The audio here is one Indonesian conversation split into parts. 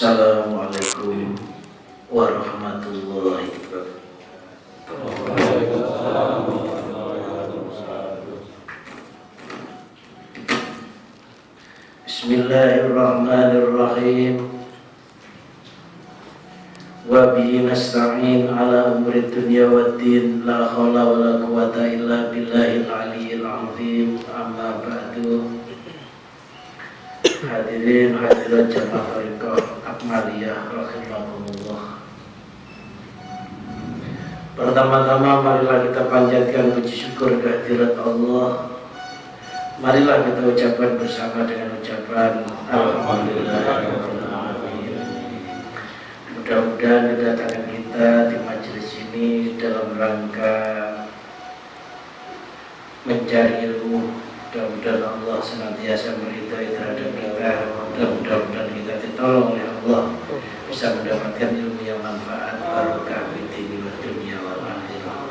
Assalamualaikum warahmatullahi wabarakatuh. Bismillahirrahmanirrahim. Wa bihi nasta'in ala umuri dunya waddin, la haula wala quwata illa billahil aliyyil azim. Amma ba'du. Hadirin hadirat jamaah Thariqah Akmaliyah rahimakumullah. Pertama-tama marilah kita panjatkan puji syukur kehadirat Allah. Marilah kita ucapkan bersama dengan ucapan Alhamdulillah. Mudah-mudahan kedatangan kita di majelis ini dalam rangka mencari ilmu. Mudah-mudahan Allah senantiasa meridai terhadap kita, dan mudah-mudahan kita ditolong oleh Allah bisa mendapatkan ilmu yang manfaat barokah di dunia wal akhirah.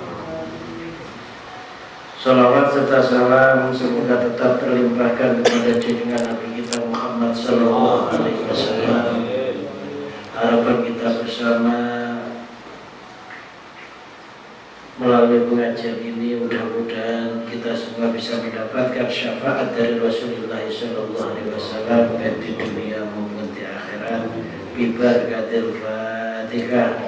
Salawat serta salam semoga tetap terlimpahkan kepada junjungan Nabi kita Muhammad sallallahu alaihi wasallam. Harapan kita bersama melalui pengajian ini mudah-mudahan kita semua bisa mendapatkan syafaat dari Rasulullah sallallahu alaihi wasallam baik di dunia maupun di akhirat. Bi barakatil Fatihah.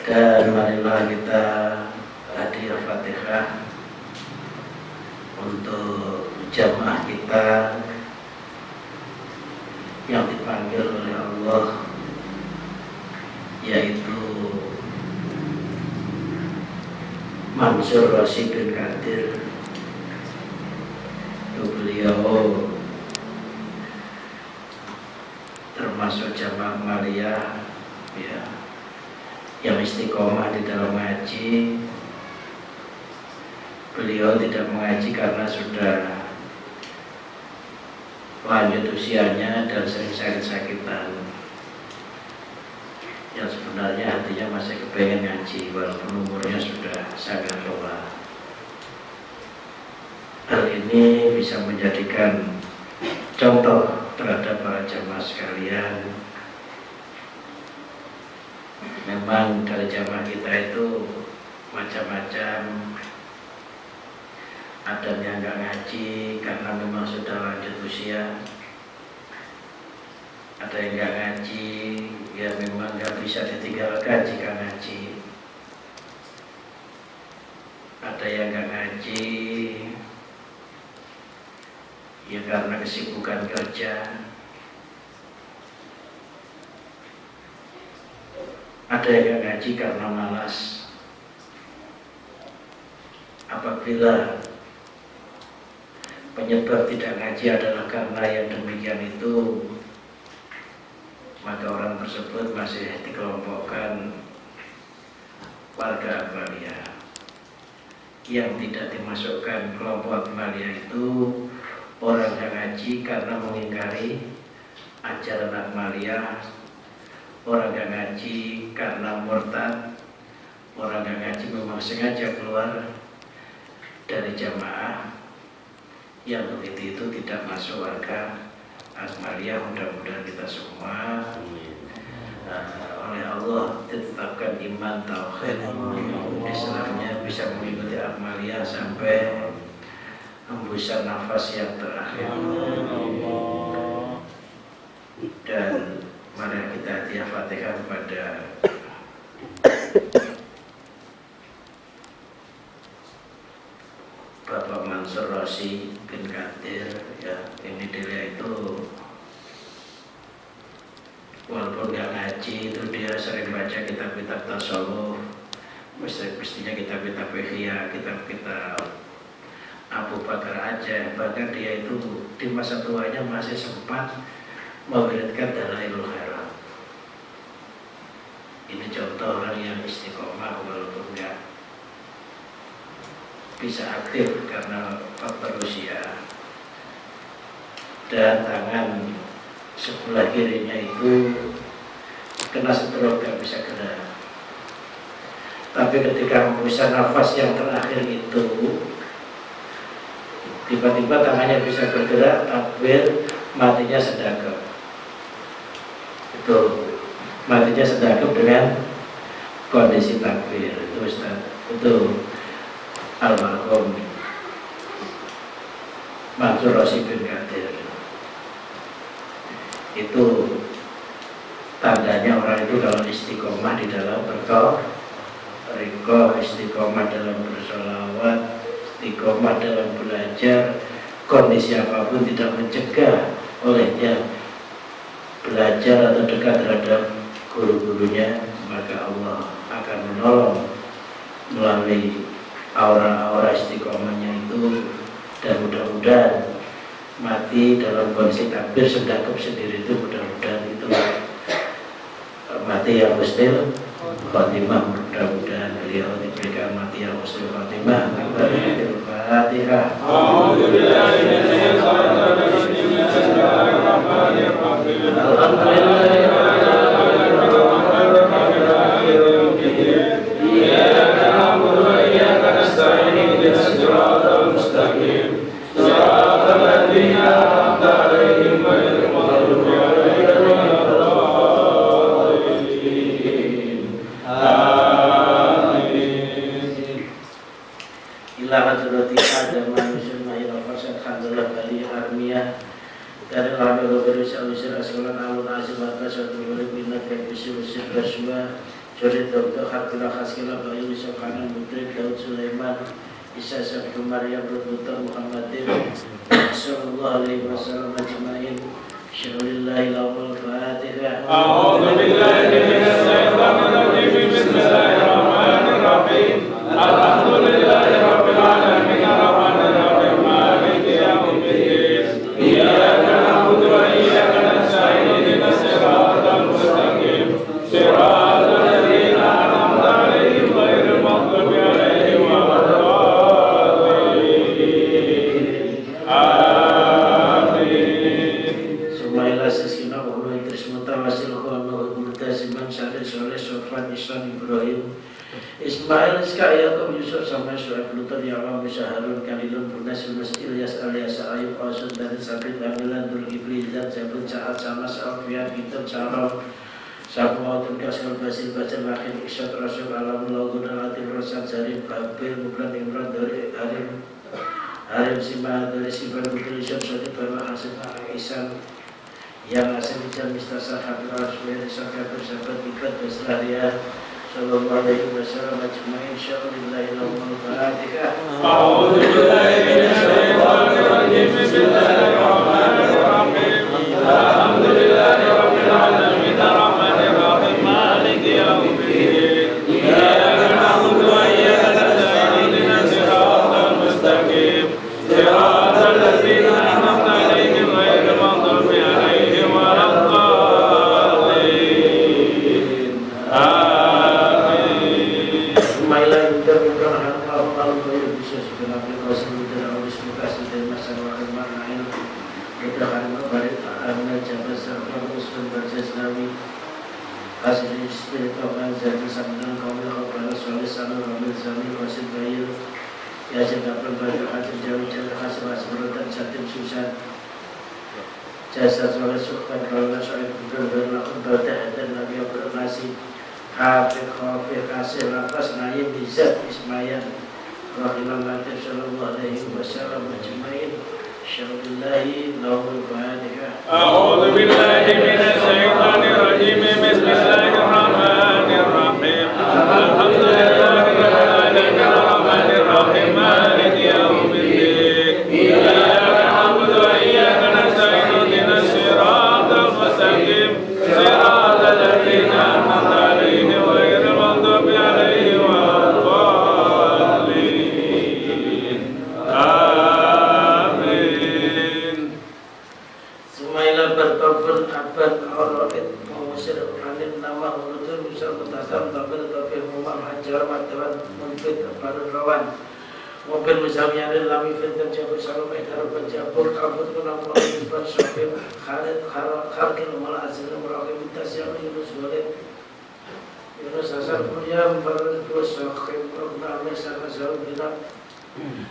Dan marilah kita hadiah Fatihah untuk jamaah kita yang dipanggil oleh Allah, yaitu Mansur Rasyid bin Qadir. Beliau termasuk jamaah Akmaliyah ya, yang istiqomah di dalam ngaji. Beliau tidak mengaji karena sudah lanjut usianya dan sering sakit-sakitan. Yang sebenarnya hatinya masih kepengen ngaji walaupun umurnya sudah sangat tua. Hal ini bisa menjadikan contoh terhadap para jamaah sekalian. Memang dari jamaah kita itu macam-macam. Ada yang nggak ngaji karena memang sudah lanjut usia. Ada yang nggak ngaji, ya memang nggak bisa ditinggalkan jika ngaji. Ada yang nggak ngaji, ya karena kesibukan kerja. Ada yang nggak ngaji karena malas. Apabila penyebab tidak ngaji adalah karena yang demikian itu, maka orang tersebut masih dikelompokkan warga Akmaliyah. Yang tidak dimasukkan kelompok Akmaliyah itu orang yang ngaji karena mengingkari ajaran Akmaliyah, orang yang ngaji karena murtad, orang yang ngaji memang sengaja keluar dari jamaah. Yang begitu itu tidak masuk warga Akmaliyah. Mudah-mudahan kita semua oleh Allah ditetapkan iman tauhid Islamnya, bisa mengikuti Akmaliyah sampai hembusan nafas yang terakhir. Dan mari kita hadiah Fatihah kepada Bapak Mansur Rasyid bin Qadir ya. Ini dia itu walaupun nggak ngaji itu dia sering baca kitab-kitab tasawuf, mestinya kitab-kitab ihya, kitab-kitab Abu Bakar Aceh. Bahkan dia itu di masa tuanya masih sempat mewiridkan Dalailul Khairat. Ini contoh orang yang istiqomah walaupun nggak bisa aktif karena faktor usia. Dan tangan sebelah kirinya itu kena stroke, gak bisa gerak. Tapi ketika hembusan nafas yang terakhir itu, tiba-tiba tangannya bisa bergerak, takbir, matinya sedekap. Itu matinya sedekap dengan kondisi takbir. Itu Ustaz, itu almarhum Mansur Rosi bin Qadir. Itu tandanya orang itu kalau istiqomah di dalam berqiyam, istiqomah dalam bersolawat, istiqomah dalam belajar, kondisi apapun tidak mencegah olehnya belajar atau dekat terhadap guru-gurunya, maka Allah akan menolong melalui aura-aura istiqomahnya itu. Dan mudah-mudahan mati dalam kondisi takbir sedekap sendiri itu mudah-mudahan itu mati yang husnul khotimah. Mudah-mudahan beliau diberikan mati yang husnul khotimah. Al-Fatihah. Isa sabtu Maryam Rasulullah Muhammadin sallallahu alaihi wasallam ajma'in. Syarillahil Fatihah. A'udzu billahi minasy syaithanir rajim. Bismillahirrahmanirrahim. Alhamdulillahi rabbil alamin arrahmanir rahim maliki yaumiddin. Iyyaka na'budu wa iyyaka nasta'in ihdinas siratal mustaqim. Siratal ladzina an'amta 'alaihim ghairil maghdubi 'alaihim waladdallin. Ibrahim, Ismail, Iska, Yaqub, Yusuf, sampai Suhaib, Lutan, Ya'lam, Musa, Harun, Kalilun, Burnas, Yunus, Ilyas, Alias, Ayub, Asun, dari Sabit, Amilan, Dulkifli, Zat, Zabun, Sa'ad, Sama, Sa'afiyah, Kitab, Sa'arab, Sa'afawat, Kasal, Basil, Bacal, Lakin, Isyat, Rasul, Alam, Lagun, Alatif, Rasan, Zarif, Babil, Mublan, Imran, dari Harim, Simah, dari Sifat, Putri, Isyat, Sadiq, Bawa, Hasim, Isan, yang asal bicara Mistasa, Habib, Rasul, Sakya, Bersahabat, Ikat, Besrahiyah, sallallahu alaihi wasallam ajma'in. Syarillahil Fatihah. A'udzu billahi minasy syaithanir rajim. Bismillahirrahmanirrahim. Alhamdulillahi rabbil alamin arrahmanir rahim maliki yaumiddin. Iyyaka na'budu wa iyyaka nasta'in ihdinas siratal mustaqim. Siratal ladzina an'amta 'alaihim ghairil maghdubi 'alaihim waladdallin. Asli istiqomah jadi sambil kami kepada soleh sama kami sambil masih bayar ya jangan berbagi hati jauh-jauh hasil dan satim susah jasa soleh sukan kalau soleh berlaku berdah dan nabi bernasib hafid khafid hasil nafas naim bizat ismayan rahimah latif sallallahu alaihi wasallam ajma'in. Syarillahil Fatihah. A'udzu billahi minasy syaithanir rajim. Bismillahirrahmanirrahim. Alhamdulillahi rabbil alamin arrahmanir rahim maliki yaumiddin. Iyyaka na'budu wa iyyaka nasta'in ihdinas siratal mustaqim. Siratal ladzina an'amta 'alaihim ghairil maghdubi 'alaihim waladdallin. Sumailah berkabul abad Al-Rahid mengusir alim nama Jawa Tawan Munfid Barun Rawan mobil misalnya ada lami filter jabur salam edar penjabur kabut kunam mulai isbar syafim khalid kharkin malah asli merawi mutasyam Yunus Walid Yunus Asar Mulyam Farad Plus Sakhim Rukna Mesar Azhar Binam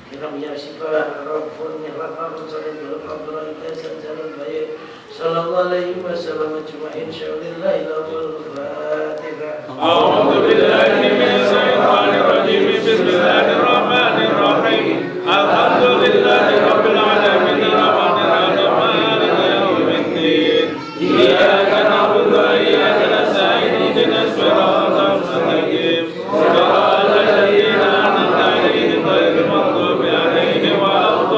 Kinam Yasifah Rabbun Mihlat Mahmud Salim Bilal Abdullah Ibn Jalan Bayi Sallallahu alaihi wasallam Ajma'in Syaulillahi Lahul Fatihah A'udhu billahi minasyaitanirrajim Bismillahirrahmanirrahim Alhamdulillahi Rabbil Alamin Ar-Rahmanir Rahim Maliki Yawmiddin Iyyaka na'budu wa iyyaka nasta'in Ihdinas siratal mustaqim Siratal ladzina an'amta 'alaihim ghairil maghdubi 'alaihim waladdallin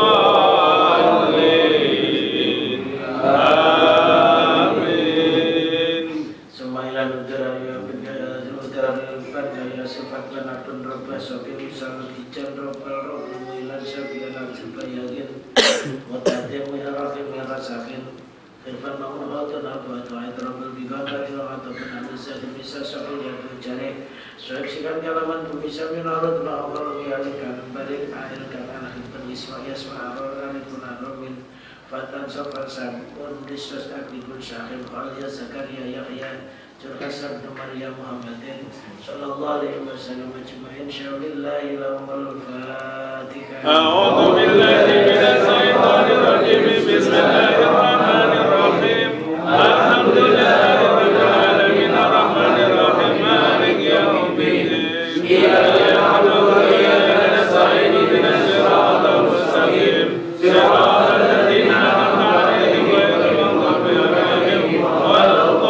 Amin Sumailan udara ya benda udara pada ya sifat lanatun rabbah sabil sanad ijan rabbal rabbul muilan sabilan al-jibla yakin Watatim mi'rafim mi'rasakin Firfan ma'ulatun abu-atu ayat rabbul bigakari Wa'atapun anisa dimisa sabil yang berjari Sueksikan kalaman pemisa minarut La'amal mi'alikan balik air kan anak peniswa yasma aror alifun aromin Fatan sofar sampun disos aklikun syahim Khalya Zakaria Yahya Jurhasan Maria Muhammadin Sallallahu alaihi wasallam Ajma'in Syaulillahi lahumul Fatihah A'udhu billahi minasyaitanirrajim Bismillahirrahmanirrahim Alhamdulillahi Rabbil Alamin Ar-Rahmanir Rahim Maliki Yawmiddin Iyyaka na'budu wa iyyaka nasta'in Ihdinas siratal mustaqim Siratal ladzina an'amta 'alaihim ghairil maghdubi 'alaihim waladdallin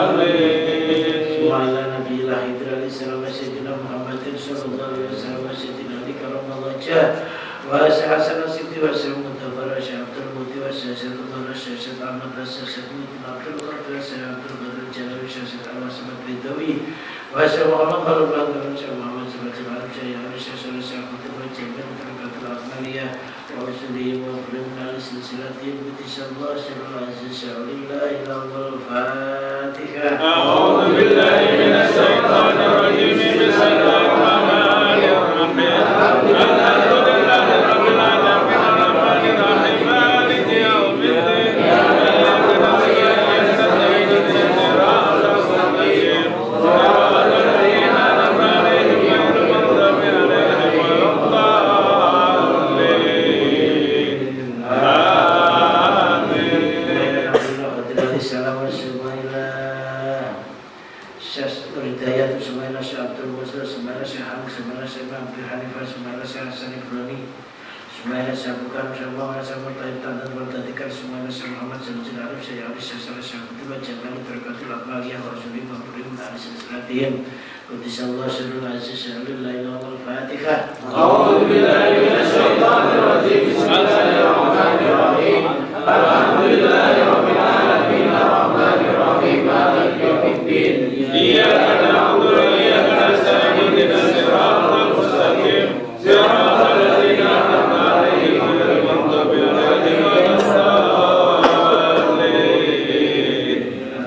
Amin Wa'ala nabiyillah idrali salam Sayyidina Muhammadin Sallallahu alaihi wasallam Sayyidina Ali karamallahu wajah Wa sahasana sibti wa salam Mutafara syabdul muti wa syasad Umar syasad Ahmad wa syasad Mutin Abdul Qadir Syabdul Qadir Jalawi syasad Al-Wasamat Ridawi Wa syasad Muhammad Al-Bang Dalam syasad Muhammad Sebagai Alam Jaya Ali syasad Syabdul Wa Jabir Terkatul Akmaliyah Wa usulih wa Brimnali silsilatin Bitishallah Syarul Aziz Syaulillahi lahumul Fatihah A'udhu billahi minasyaitanirrajim Bismillahirrahmanirrahim Alhamdulillahi Rabbil Alamin Ar-Rahmanir Rahim Maliki Yawmiddin Iyyaka na'budu wa iyyaka nasta'in Ihdinas siratal mustaqim Siratal ladzina an'amta 'alaihim ghairil maghdubi 'alaihim waladdallin Amin Salam Sumaila Syas Ridayat Sumaila Syah Abdul Musa Sumaila Syah Hamid Sumaila Syah Abdul Hanifah Sumaila Syah Hasan Ibrani Sumaila Syah Bukan Sumaila Syah Murtaid Tantan Murtadikan Sumaila Syah Muhammad Syamsul Arif Syah Ali Syah Salah Syah Abdul Jabali Berkatul Akmaliyah Wa Sulim Wa Burim Wa Alis Islatihim Qudishallah Syarul Aziz Syaulillahi lahumul Fatihah A'udzu billahi minasyaitonirrajim Bismillahirrahmanirrahim Alhamdulillahi Rabbil Alamin Ar-Rahmanir Rahim Maliki Yawmiddin Iyyaka na'budu wa iyyaka nasta'in Ihdinas siratal mustaqim Siratal ladzina an'amta 'alaihim ghairil maghdubi 'alaihim waladdallin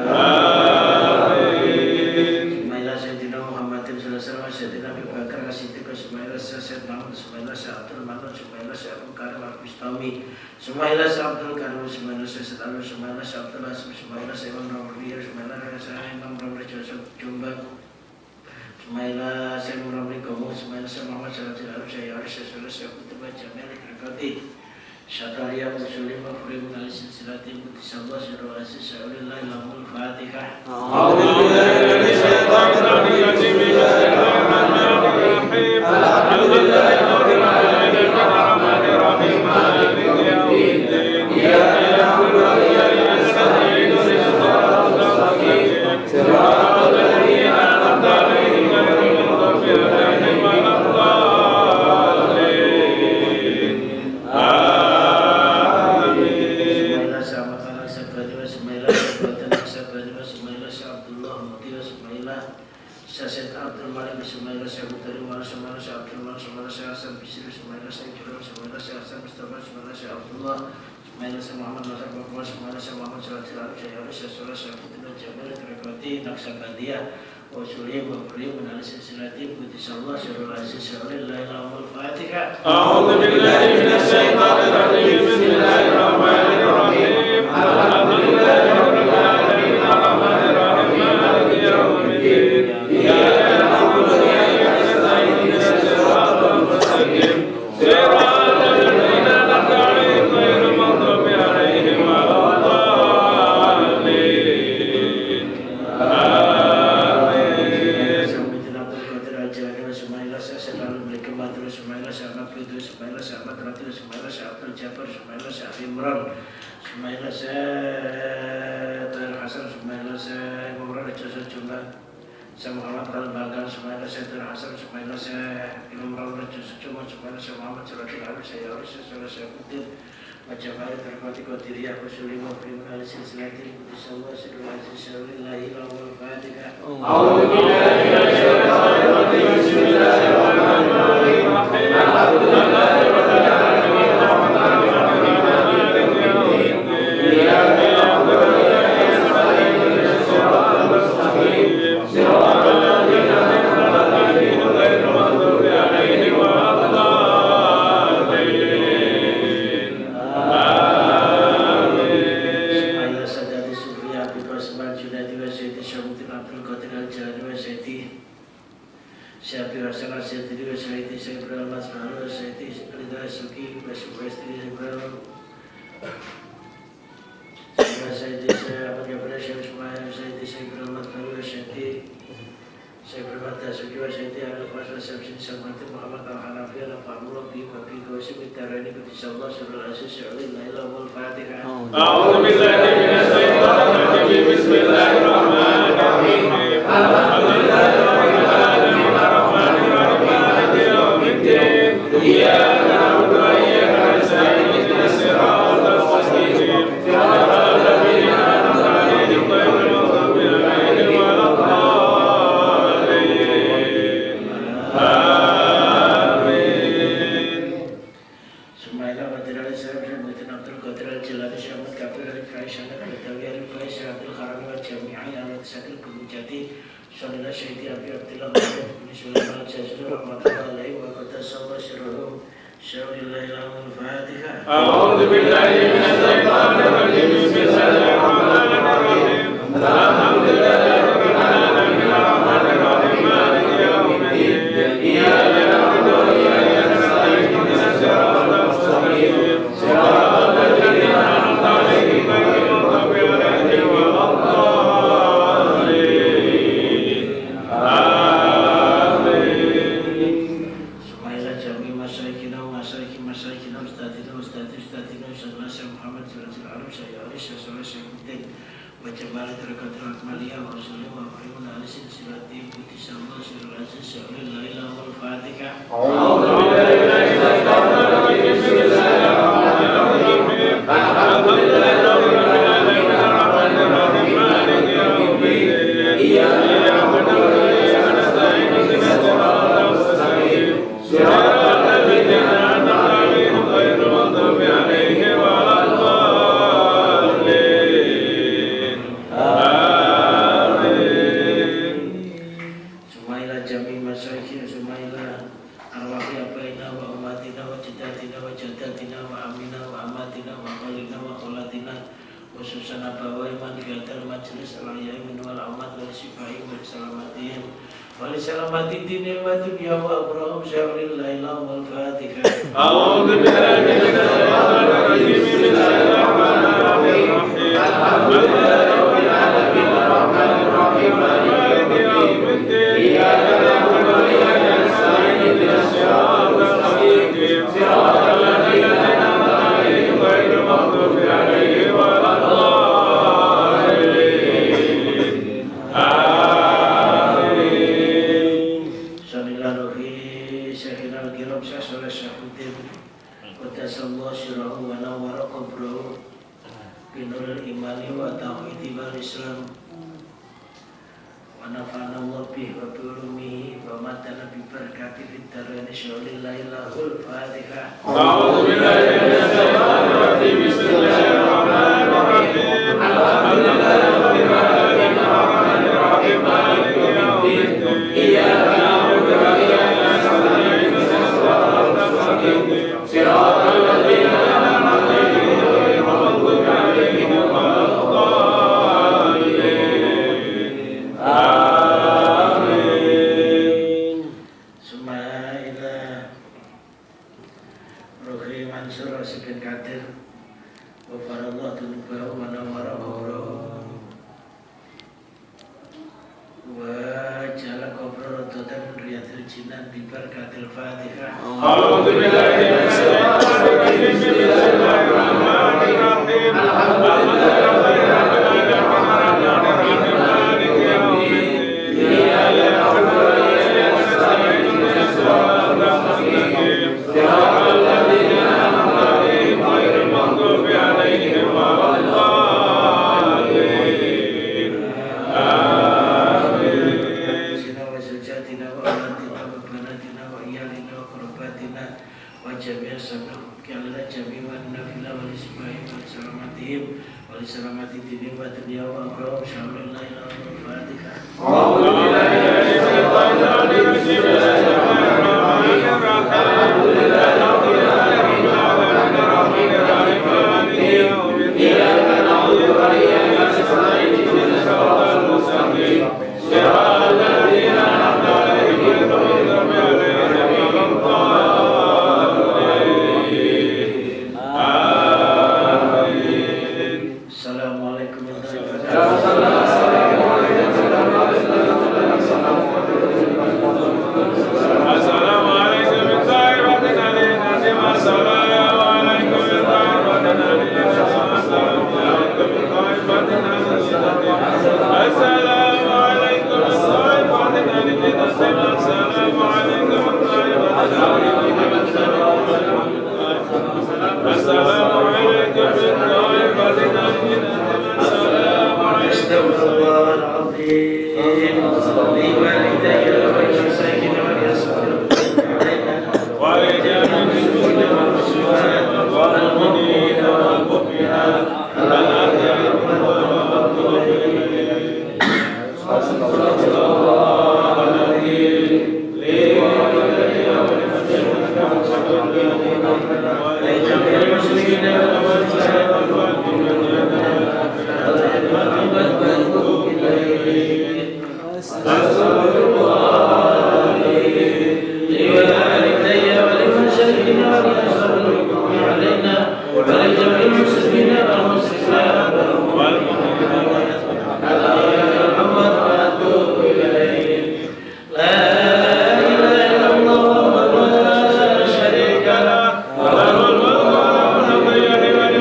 Amin Sumaila Sayyidina Muhammadin Sallallahu alaihi wasallam Sayyidina Abu Bakar As-Siddiq Sumaila Syed Muhammad Sumaila Syed Abdul Manan Sumaila Syed Abu Karim Al-Bustami Sumaila Syed Abdul Karim Sumaila Syed Alwi Sumaila Syed Abdul Asim Sumaila Syed Imam Ramli Sumaila Syed Imam Ramli Joseph Jombang Sumaila Syed Imam Ramli Gomo Sumaila Syed Muhammad Syed Abdul Syed Aris Syed Syed Kutubah Jamil Berkati Syakaria Musulim Mafrim Nali Silsilatin Kutisabah Syarul Aziz Syaulillahi lahumul Fatihah A'udzu billahi minasyaitonir rajim Bismillahirrahmanirrahim Alhamdulillahi Rabbil Alamin Ar-Rahmanir Rahim Maliki Yawmiddin Iyyaka na'budu wa iyyaka nasta'in Ihdinas siratal mustaqim Siratal ladzina an'amta 'alaihim ghairil maghdubi 'alaihim waladdallin Amin Sumaila Syah Makanan Sabadi wa Sumaila Syah Sabadi wa Sumaila Syah Abdullah Muti wa Sumaila Syed Abdul Malik Sumaila Syah Butari wa Sumaila Syah Abdul Malik Sumaila Syah Hasan Bisri Sumaila Syah Jiran Sumaila Syah Hasan Mustafa Sumaila Syah Abdullah Ismail Muhammad Nasr Bakwas Ismail Muhammad Sallallahu Alaihi Wasallam Syaikhul Jamil Trekoti Naksabandiyah Wasuli Wafri Menalisi Silatim Putih Sallallahu Syarul Aziz Syarul Lailahul Fatihah. A'udzu billahi minasy syaithanir rajim. Bismillahirrahmanirrahim. Alhamdulillahirabbil alamin arrahmanir rahim maliki yaumiddin. Iyyaka na'budu wa iyyaka nasta'in ihdinas siratal mustaqim. Siratal ladzina an'amta 'alaihim ghairil maghdubi 'alaihim waladdallin. Imran Sumaila Sayyid Hasan Sumaila Sayyid Muhammad Raja Jumlah Muhammad Kalbangkan Sumaila Sayyid Hasan Sumaila Sayyid Imran Raja Jumlah Sumaila Sayyid Muhammad Suratul Alim Sayyid Rasul Sayyid Majapahit Terpati Qadiriyah Wasuli Mufrim Al-Silsilatil Qudisawah Sidul Aziz Syarillahi Lawal Fatihah. A'udzu billahi minasy syaithanir rajim. Bismillahirrahmanirrahim. Alhamdulillahi rabbil alamin arrahmanir rahim maliki yaumiddin. Iyyaka na'budu wa iyyaka nasta'in ihdinas siratal mustaqim. Siratal ladzina an'amta 'alaihim ghairil maghdubi 'alaihim waladdallin. Syafi Rasulullah Sayyidi wa Sayyidi Sayyid Ibrahim Asma'ul wa Sayyidi Ridha Suki wa Sayyidi Ibrahim Sayyidi Sayyid Jabal Sayyid Ismail Sayyidi Sayyid Ibrahim Asma'ul wa Sayyidi Sayyid Ibrahim Tasuki wa Sayyidi Al-Qasra Sayyid Sayyid Muhammad Al-Hanafi Al-Fahmullah Bi wa Bi wa Sayyid Tarani Qudisawah Syarul Aziz Syarul Lailahul Fatihah. A'udzu billahi minasy syaithanir rajim. Bismillahirrahmanirrahim. Alhamdulillahi rabbil alamin arrahmanir rahim maliki yaumiddin. Iyyaka na'budu wa iyyaka nasta'in ihdinas siratal mustaqim. Siratal ladzina an'amta 'alaihim ghairil maghdubi 'alaihim waladdallin. Amin. Sumaila Badrul Sayyid Muhammad Abdul Qadir Al-Jilani Syahmad Kabir Al-Faishan Al-Batawi Al-Faishan Al-Kharami Al-Jami'i Al-Sakil Kumujati Sallallahu Syahidi Abi Abdullah Bin Sulaiman Al-Jazuli Rahmatullahi Alaihi Wa Qadasawwa Sirruhum Syarillahi Lahul Fatihah. A'udzu billahi minasy syaithanir rajim. Bismillahirrahmanirrahim. Alhamdulillahi rabbil alamin arrahmanir rahim maliki yaumiddin. Iyyaka na'budu wa iyyaka nasta'in ihdinas siratal mustaqim. Siratal ladzina an'amta 'alaihim ghairil maghdubi 'alaihim waladdallin. Amin. Sumaila Jami Masyaikhina wa Masyaikhina Ustadzina Ustadzina Ustadzina Muhammad Suratul Alim Sayyid Ali Syarul Sayyid wa Jamal Trekati Akmaliyah wa Rasulullah wa Fahimul Alisin Silati Putih Sallallahu Syarul Aziz Syarul Lailahul Fatihah. A'udzu billahi minasy syaithanir rajim. Bismillahirrahmanirrahim. Alhamdulillahi rabbil alamin arrahmanir rahim maliki yaumiddin. Iyyaka na'budu wa iyyaka nasta'in ihdinas siratal mustaqim. Siratal ladzina an'amta 'alaihim ghairil maghdubi 'alaihim waladdallin. Amin. Sumaila Jami Masyaikhina Sumaila Arwahi Abaina wa Umatina wa Jadatina wa Jadatina wa Amina wa Amatina wa Qalina wa Qolatina khususan Abawai Mandigatal Majlis Al-Ahyai Min wal Amat wa Sifai wa Salamatihim wa Salamati Dini wa Dunya wa Abrahum Syarul Lailahul Fatihah. A'udzu billahi minasy syaithanir rajim. Bismillahirrahmanirrahim. Alhamdulillahi rabbil alamin arrahmanir rahim maliki yaumiddin. Iyyaka na'budu wa iyyaka nasta'in ihdinas siratal mustaqim. Siratal ladzina an'amta 'alaihim ghairil maghdubi 'alaihim waladdallin. Amin. Sallallahu fi Syekhina Al-Kiram Syahsul Syahudin wa tasallahu syirahu wa nawwara qabrahu binuril imani wa tauhidi wal islam wa ونفعنا الله به وبعلومه ومتنا ببركاته في الدارين شاء الله له الفاتحة. أعوذ بالله من الشيطان الرجيم بسم الله الرحمن الرحيم الحمد لله رب العالمين الرحمن الرحيم مالك يوم الدين إياك نعبد وإياك نستعين اهدنا الصراط المستقيم صراط الذين أنعمت عليهم غير المغضوب عليهم ولا الضالين آمين. ثم إلى روحي منصور سبن كاتر وفر الله ذنوبه ونور قبره وجعل قبره روضة من رياض الجنان ببركة الفاتحة. أعوذ بالله من الشيطان الرجيم بسم الله الرحمن الرحيم الحمد لله رب العالمين الرحمن الرحيم مالك يوم الدين إياك نعبد وإياك نستعين اهدنا الصراط المستقيم صراط الذين أنعمت عليهم غير المغضوب عليهم ولا الضالين آمين. أنفسنا وزوجاتنا وأولادنا وبناتنا وإيالنا وقرباتنا وجميع سبق على جميع النافلة والإسماعيل ولسلامتهم ولسلامة دينهم ودنيا وأخرى شاء الله إلى الفاتحة. أعوذ بالله من الشيطان الرجيم بسم الله الرحمن الرحيم الحمد لله رب العالمين الرحمن الرحيم مالك يوم الدين إياك نعبد وإياك نستعين اهدنا الصراط المستقيم صراط الذين أنعمت عليهم غير المغضوب عليهم ولا الضالين آمين. Assalamualaikum warahmatullahi يا wabarakatuh. السلام عليكم من طائفتنا لنسمع السلام عليكم من طائفتنا لنسمع السلام عليكم من طائفتنا السلام عليكم من طائفتنا لنسمع السلام عليكم من طائفتنا السلام عليكم من طائفتنا أستغفر الله العظيم لي ولدي وللمساكين وليصبر علينا ولجميع المسلمين والمسلمات والمؤمنين والمؤمنات الأحياء منهم والأموات. أستغفر الله العظيم لي ولدي وللمسلمين ولجميع المسلمين والمسلمات والمؤمنين أستغفر الله لي ولوالدي وللمشايخين وليصبر علينا ولجميع المسلمين والمسلمات والمؤمنين الأموات وأتوب إليه. لا إله إلا الله وحده لا شريك له له الملك وله الحمد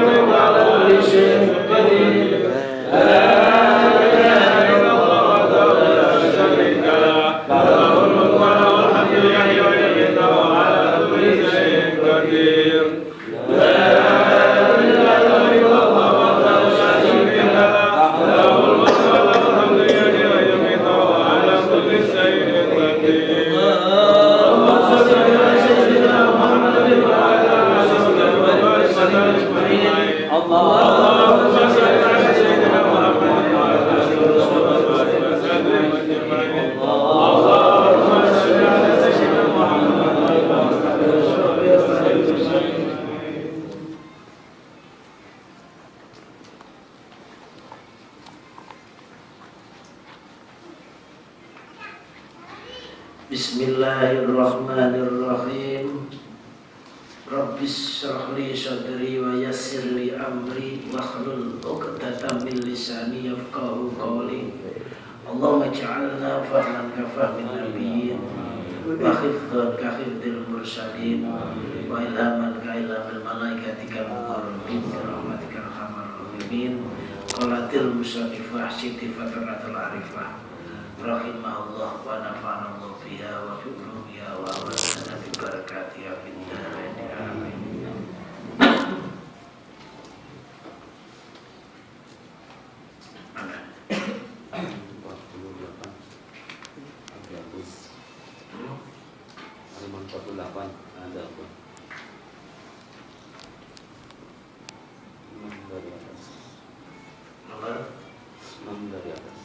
وهو على كل شيء قدير. لا إله إلا الله وحده لا شريك له له الملك وله الحمد وهو على كل شيء قدير. لا إله إلا الله وحده لا شريك له له الملك وله الحمد وهو على كل شيء قدير. اللهم صل على سيدنا محمد وعلى آله وصحبه وسلم أجمعين. اللهم صل على سيدنا محمد وعلى آله وصحبه وسلم أجمعين. اللهم صل على سيدنا محمد وعلى آله وصحبه وسلم. Bismillahirrahmanirrahim. Rabbis shrah li sadri wa yassir li amri wahlul 'uqdatam min lisani yafqahu qawli. Allahumma ij'alna fahman ka fahmin nabiyyin wa hifdhan ka hifdzil mursalin wa ilhaman ka ilhamil malaikatikal muqarrabin bi rahmatika arhamar rahimin. Qalatil musannifah Siti Fatratul Arifah rahimahullah wa nafa'anallahu fiha wa fi ulumiha wa awladana bi barakatiha fid dharain amin. dari atas.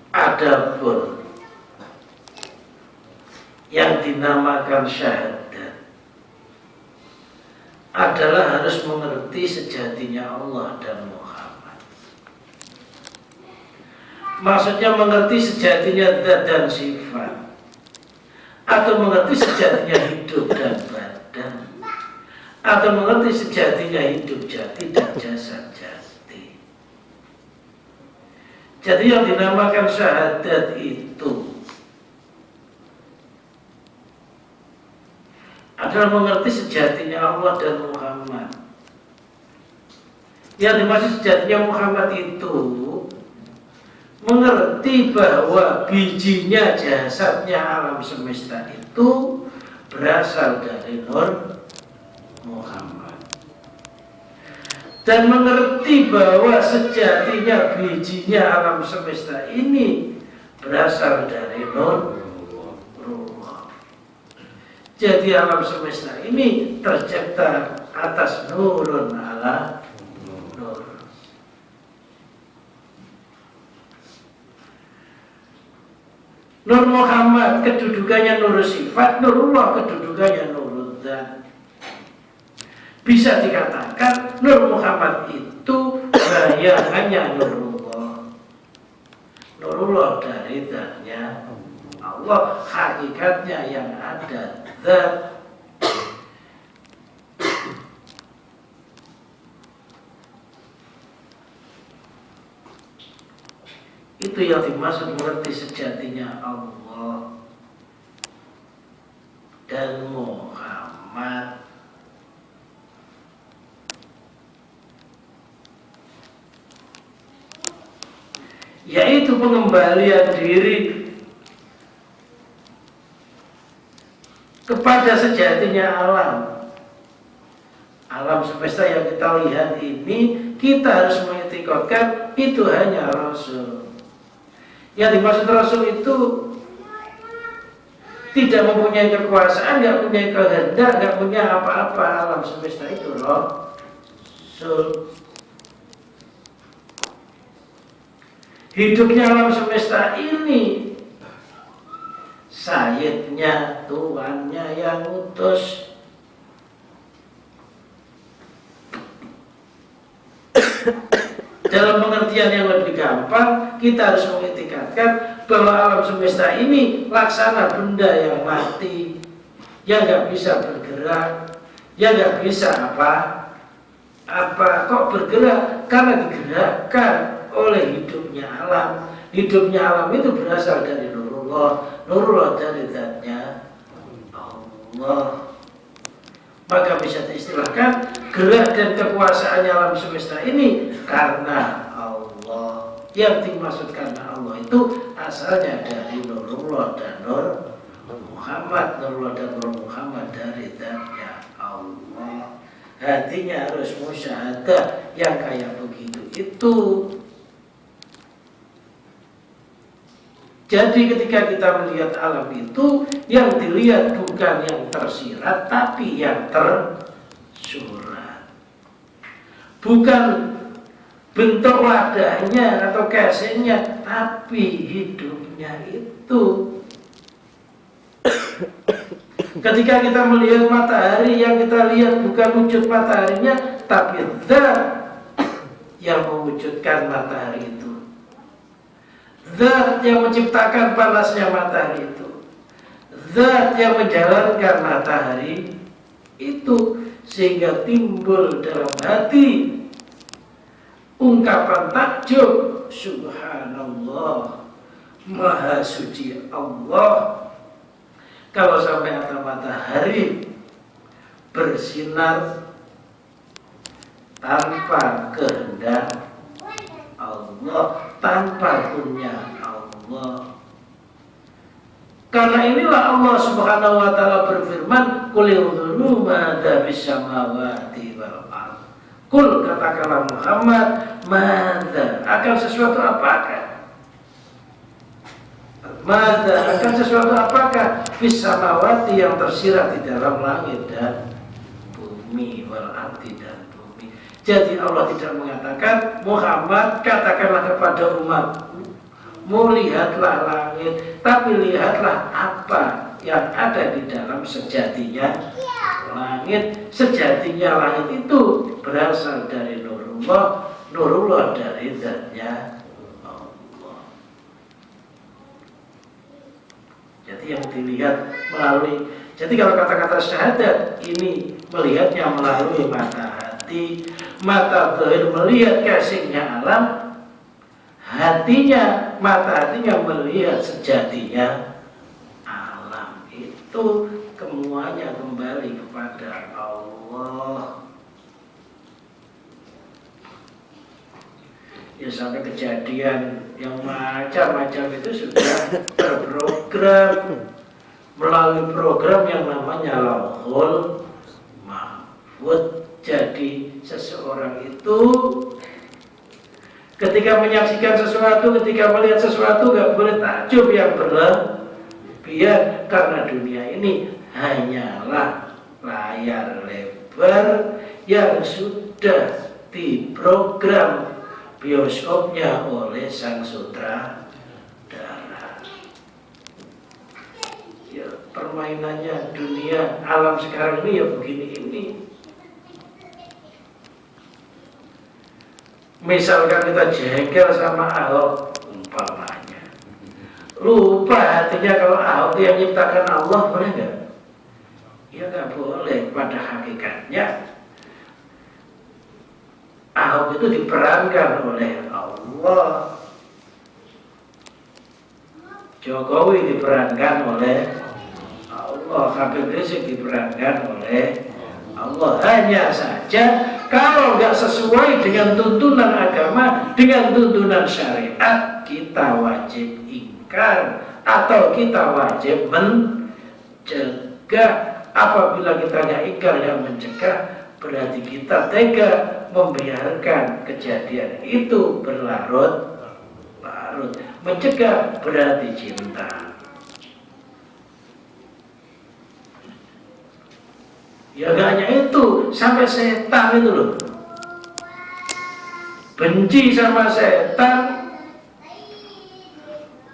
Adapun yang dinamakan syahadat adalah harus mengerti sejatinya Allah dan Muhammad. Maksudnya mengerti sejatinya zat dan sifat, atau mengerti sejatinya hidup dan badan, atau mengerti sejatinya hidup jati dan jasad jati. Jadi yang dinamakan syahadat itu adalah mengerti sejatinya Allah dan Muhammad. Yang dimaksud sejatinya Muhammad itu mengerti bahwa bijinya jasadnya alam semesta itu berasal dari Nur Muhammad, dan mengerti bahwa sejatinya bijinya alam semesta ini berasal dari Nur. Jadi alam semesta ini tercipta atas nurun ala nur. Nur Muhammad kedudukannya nur sifat, Nurullah kedudukannya nur zat. Bisa dikatakan Nur Muhammad itu hanya Nurullah. Nurullah dari zatnya Allah, hakikatnya yang ada zat. Itu yang dimaksud mengerti sejatinya Allah dan Muhammad. Yaitu pengembalian diri kepada sejatinya alam. Alam semesta yang kita lihat ini, kita harus mengitikadkan itu hanya Rasul. Yang dimaksud Rasul itu tidak mempunyai kekuasaan, tidak punya kehendak, tidak punya apa-apa. Alam semesta itu Rasul. Hidupnya alam semesta ini, Sayyidnya, Tuannya yang utus. Dalam pengertian yang lebih gampang, kita harus mengitikadkan bahwa alam semesta ini laksana benda yang mati, yang nggak bisa bergerak, yang nggak bisa apa kok bergerak, karena digerakkan oleh hidupnya alam. Hidupnya alam itu berasal dari Nurullah, Nurullah dari zatnya Allah. Maka bisa diistilahkan gerak dan kekuasaannya alam semesta ini karena Allah. Yang dimaksud karena Allah itu asalnya dari Nurullah dan Nur Muhammad. Nurullah dan Nur Muhammad dari zatnya Allah. Hatinya harus musyahadah yang kayak begitu itu. Jadi ketika kita melihat alam itu, yang dilihat bukan yang tersirat, tapi yang tersurat. Bukan bentuk wadahnya atau casingnya, tapi hidupnya itu. Ketika kita melihat matahari, yang kita lihat bukan wujud mataharinya, tapi zat yang mewujudkan matahari itu. Zat yang menciptakan panasnya matahari itu, zat yang menjalankan matahari itu, sehingga timbul dalam hati ungkapan takjub, subhanallah, maha suci Allah. Kalau sampai ada matahari bersinar tanpa kehendak Allah, tanpa punya Allah. Karena inilah Allah Subhanahu wa taala berfirman, "Qul udhuru madza fis samawati wal ardh." Qul, katakanlah Muhammad, madza, akan sesuatu apakah Mada akan sesuatu apakah fis samawati yang tersirat di dalam langit dan bumi, wal ardi dan bumi. Jadi Allah tidak mengatakan Muhammad katakanlah kepada umatmu lihatlah langit, tapi lihatlah apa yang ada di dalam sejatinya langit. Sejatinya langit itu berasal dari nurullah, nurullah dari zatnya Allah. Jadi yang dilihat melalui, jadi kalau kata-kata syahadat ini melihatnya melalui mata hati, mata zahir melihat kasihnya alam, hatinya, mata hatinya melihat sejatinya alam. Itu semuanya kembali kepada Allah. Ya sampai kejadian yang macam-macam itu sudah terprogram melalui program yang namanya Lauhul Mahfuz. Jadi seseorang itu ketika menyaksikan sesuatu, ketika melihat sesuatu gak boleh takjub yang berlebihan, karena dunia ini hanyalah layar lebar yang sudah diprogram bioskopnya oleh sang sutradara. Ya, permainannya dunia alam sekarang ini ya begini ini. Misalkan kita jengkel sama Ahok umpamanya, lupa hatinya kalau Ahok yang menciptakan Allah, boleh nggak? Ya nggak boleh. Pada hakikatnya Ahok itu diperankan oleh Allah, Jokowi diperankan oleh Allah, Habib Rizik diperankan oleh Allah. Hanya saja kalau nggak sesuai dengan tuntunan agama, dengan tuntunan syariat, kita wajib ingkar atau kita wajib mencegah. Apabila kita nggak ingkar, yang mencegah, berarti kita tega membiarkan kejadian itu berlarut-larut. Mencegah berarti cinta. Ya gak hanya itu, sampai setan itu loh benci sama setan,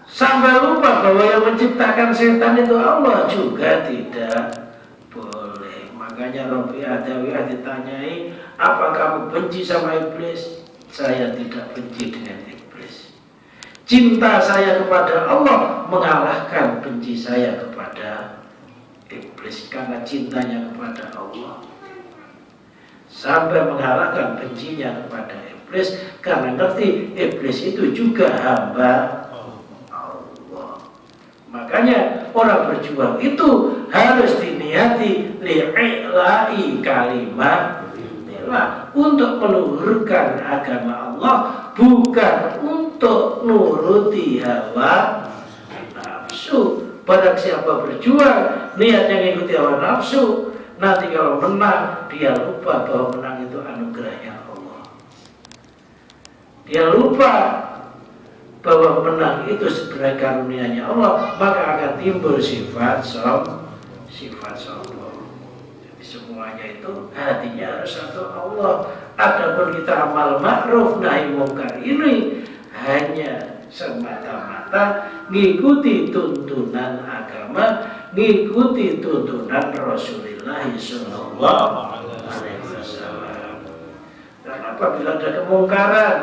sampai lupa bahwa yang menciptakan setan itu Allah juga tidak boleh. Makanya Rabi Adawiyah ditanyai, apa kamu benci sama iblis? Saya tidak benci dengan iblis. Cinta saya kepada Allah mengalahkan benci saya kepada iblis, karena cintanya kepada Allah sampai mengalahkan bencinya kepada iblis, karena ngerti iblis itu juga hamba Allah. Makanya orang berjuang itu harus diniati li'i'la'i kalimatillah, untuk meluhurkan agama Allah, bukan untuk nuruti hawa nafsu. Barang siapa berjuang niatnya mengikuti hawa nafsu, nanti kalau menang dia lupa bahwa menang itu anugerahnya Allah. Dia lupa bahwa menang itu sebenarnya karunia-Nya Allah, maka akan timbul sifat sombong. Jadi semuanya itu hatinya harus satu Allah. Adapun kita amal ma'ruf nahi mungkar ini hanya semata-mata ngikuti tuntunan agama, ngikuti tuntunan Rasulullah sallallahu alaihi wasallam. Dan apabila ada kemungkaran,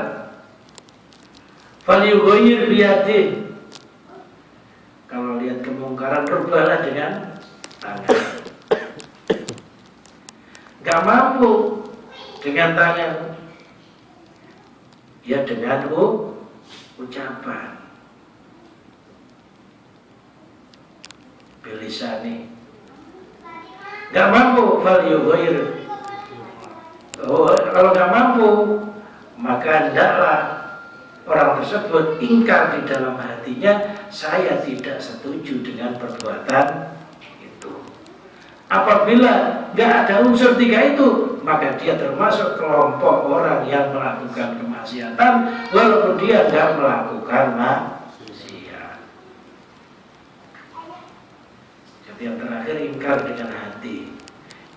falyughayyir biyadihi, kalau lihat kemungkaran rubahlah dengan tangan. Gak mampu dengan tangan, ya dengan ucapan. Bilisani gak mampu, falyughayyir. Kalau gak mampu, maka hendaklah orang tersebut ingkar di dalam hatinya, saya tidak setuju dengan perbuatan itu. Apabila gak ada unsur tiga itu, maka dia termasuk kelompok orang yang melakukan kemaksiatan walaupun dia gak melakukan maksiat. Yang terakhir ingkar dengan hati.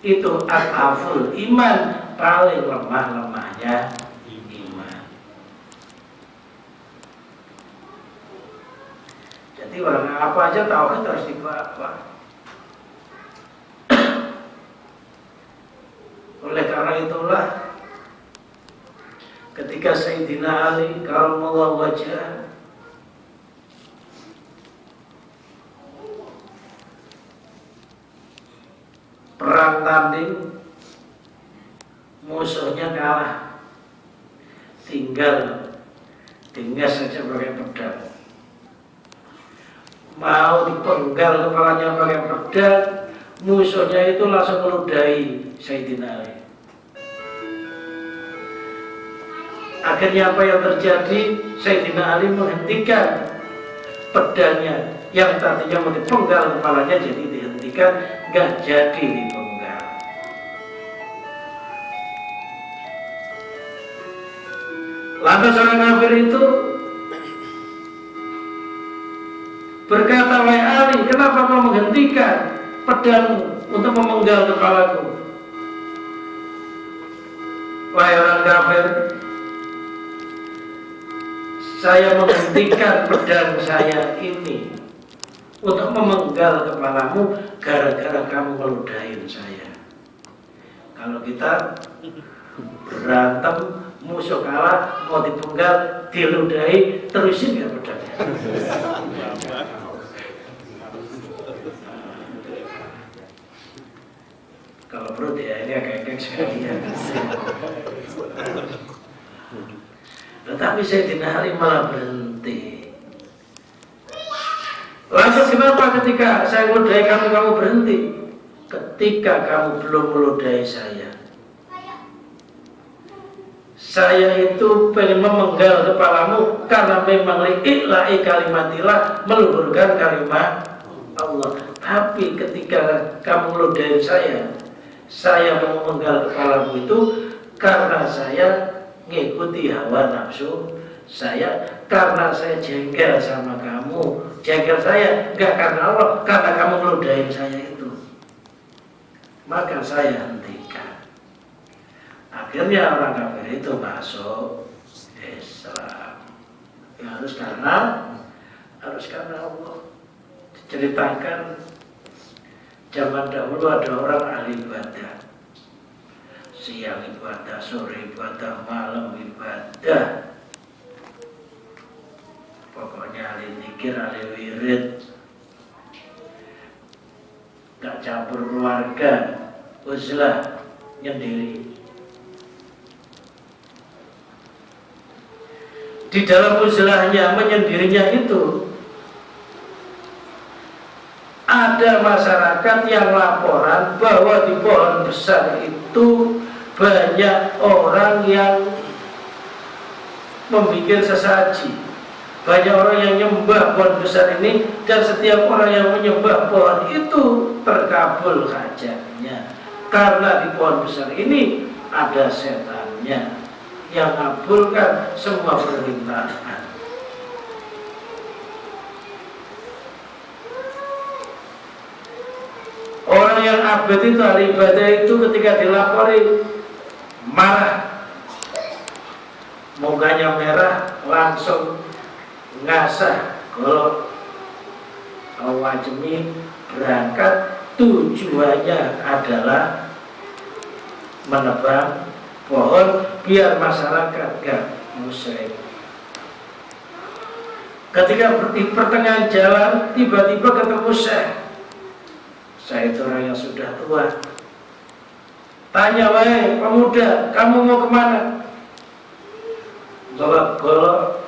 Itu adhaful iman, paling lemah-lemahnya iman. Jadi orang apa aja tauhid harus dibawa. Oleh karena itulah ketika Sayyidina Ali karramallahu wajhah perang tanding, musuhnya kalah, tinggal saja pakai pedang. Mau dipenggal kepalanya pakai pedang, musuhnya itu langsung meludahi Sayyidina Ali. Akhirnya apa yang terjadi? Sayyidina Ali menghentikan pedangnya yang tadinya mau dipenggal kepalanya, jadi dihentikan, gak jadi dipenggal. Lantas orang kafir itu berkata, wahai Ali, kenapa kau menghentikan pedangmu untuk memenggal kepalaku? Wahai orang kafir, saya menghentikan pedang saya ini untuk memenggal kepalamu gara-gara kamu meludahin saya. Kalau kita berantem, musuh kalah, mau dipenggal, diludahi, terusin gak pedangnya? Kalau perut ya ini agak-agak sekali ya. Tetapi Sayyidina Ali malah berhenti. Lantas kenapa ketika saya meludahi kamu berhenti? Ketika kamu belum meludahi saya itu pengen memenggal kepalamu karena memang li'i'la'i kalimatillah, meluhurkan kalimat Allah. Tapi ketika kamu meludahi saya mau memenggal kepalamu itu karena saya ngikuti hawa nafsu saya, karena saya jengkel sama kamu. Jengkel saya enggak karena Allah, karena kamu meludahin saya itu, maka saya hentikan. Akhirnya orang kafir itu masuk Islam. Ya harus karena Allah. Diceritakan zaman dahulu ada orang ahli ibadah, siang ibadah, sore ibadah, malam ibadah. Pokoknya ahli zikir, ahli wirid, gak campur keluarga, uzlah, nyendiri. Di dalam uzlahnya, menyendirinya itu ada masyarakat yang laporan bahwa di pohon besar itu banyak orang yang membuat sesaji, banyak orang yang nyembah pohon besar ini, dan setiap orang yang menyembah pohon itu terkabul hajatnya, karena di pohon besar ini ada setannya yang mengabulkan semua permintaan. Orang yang abad itu, ahli ibadah itu, ketika dilapori marah, mukanya merah, langsung ngasah golok wajemi berangkat. Tujuannya adalah menebang pohon biar masyarakat gak musyrik. Ketika di pertengahan jalan tiba-tiba ketemu saya itu orang yang sudah tua. Tanya, wahai pemuda, kamu mau kemana? Bawa golok,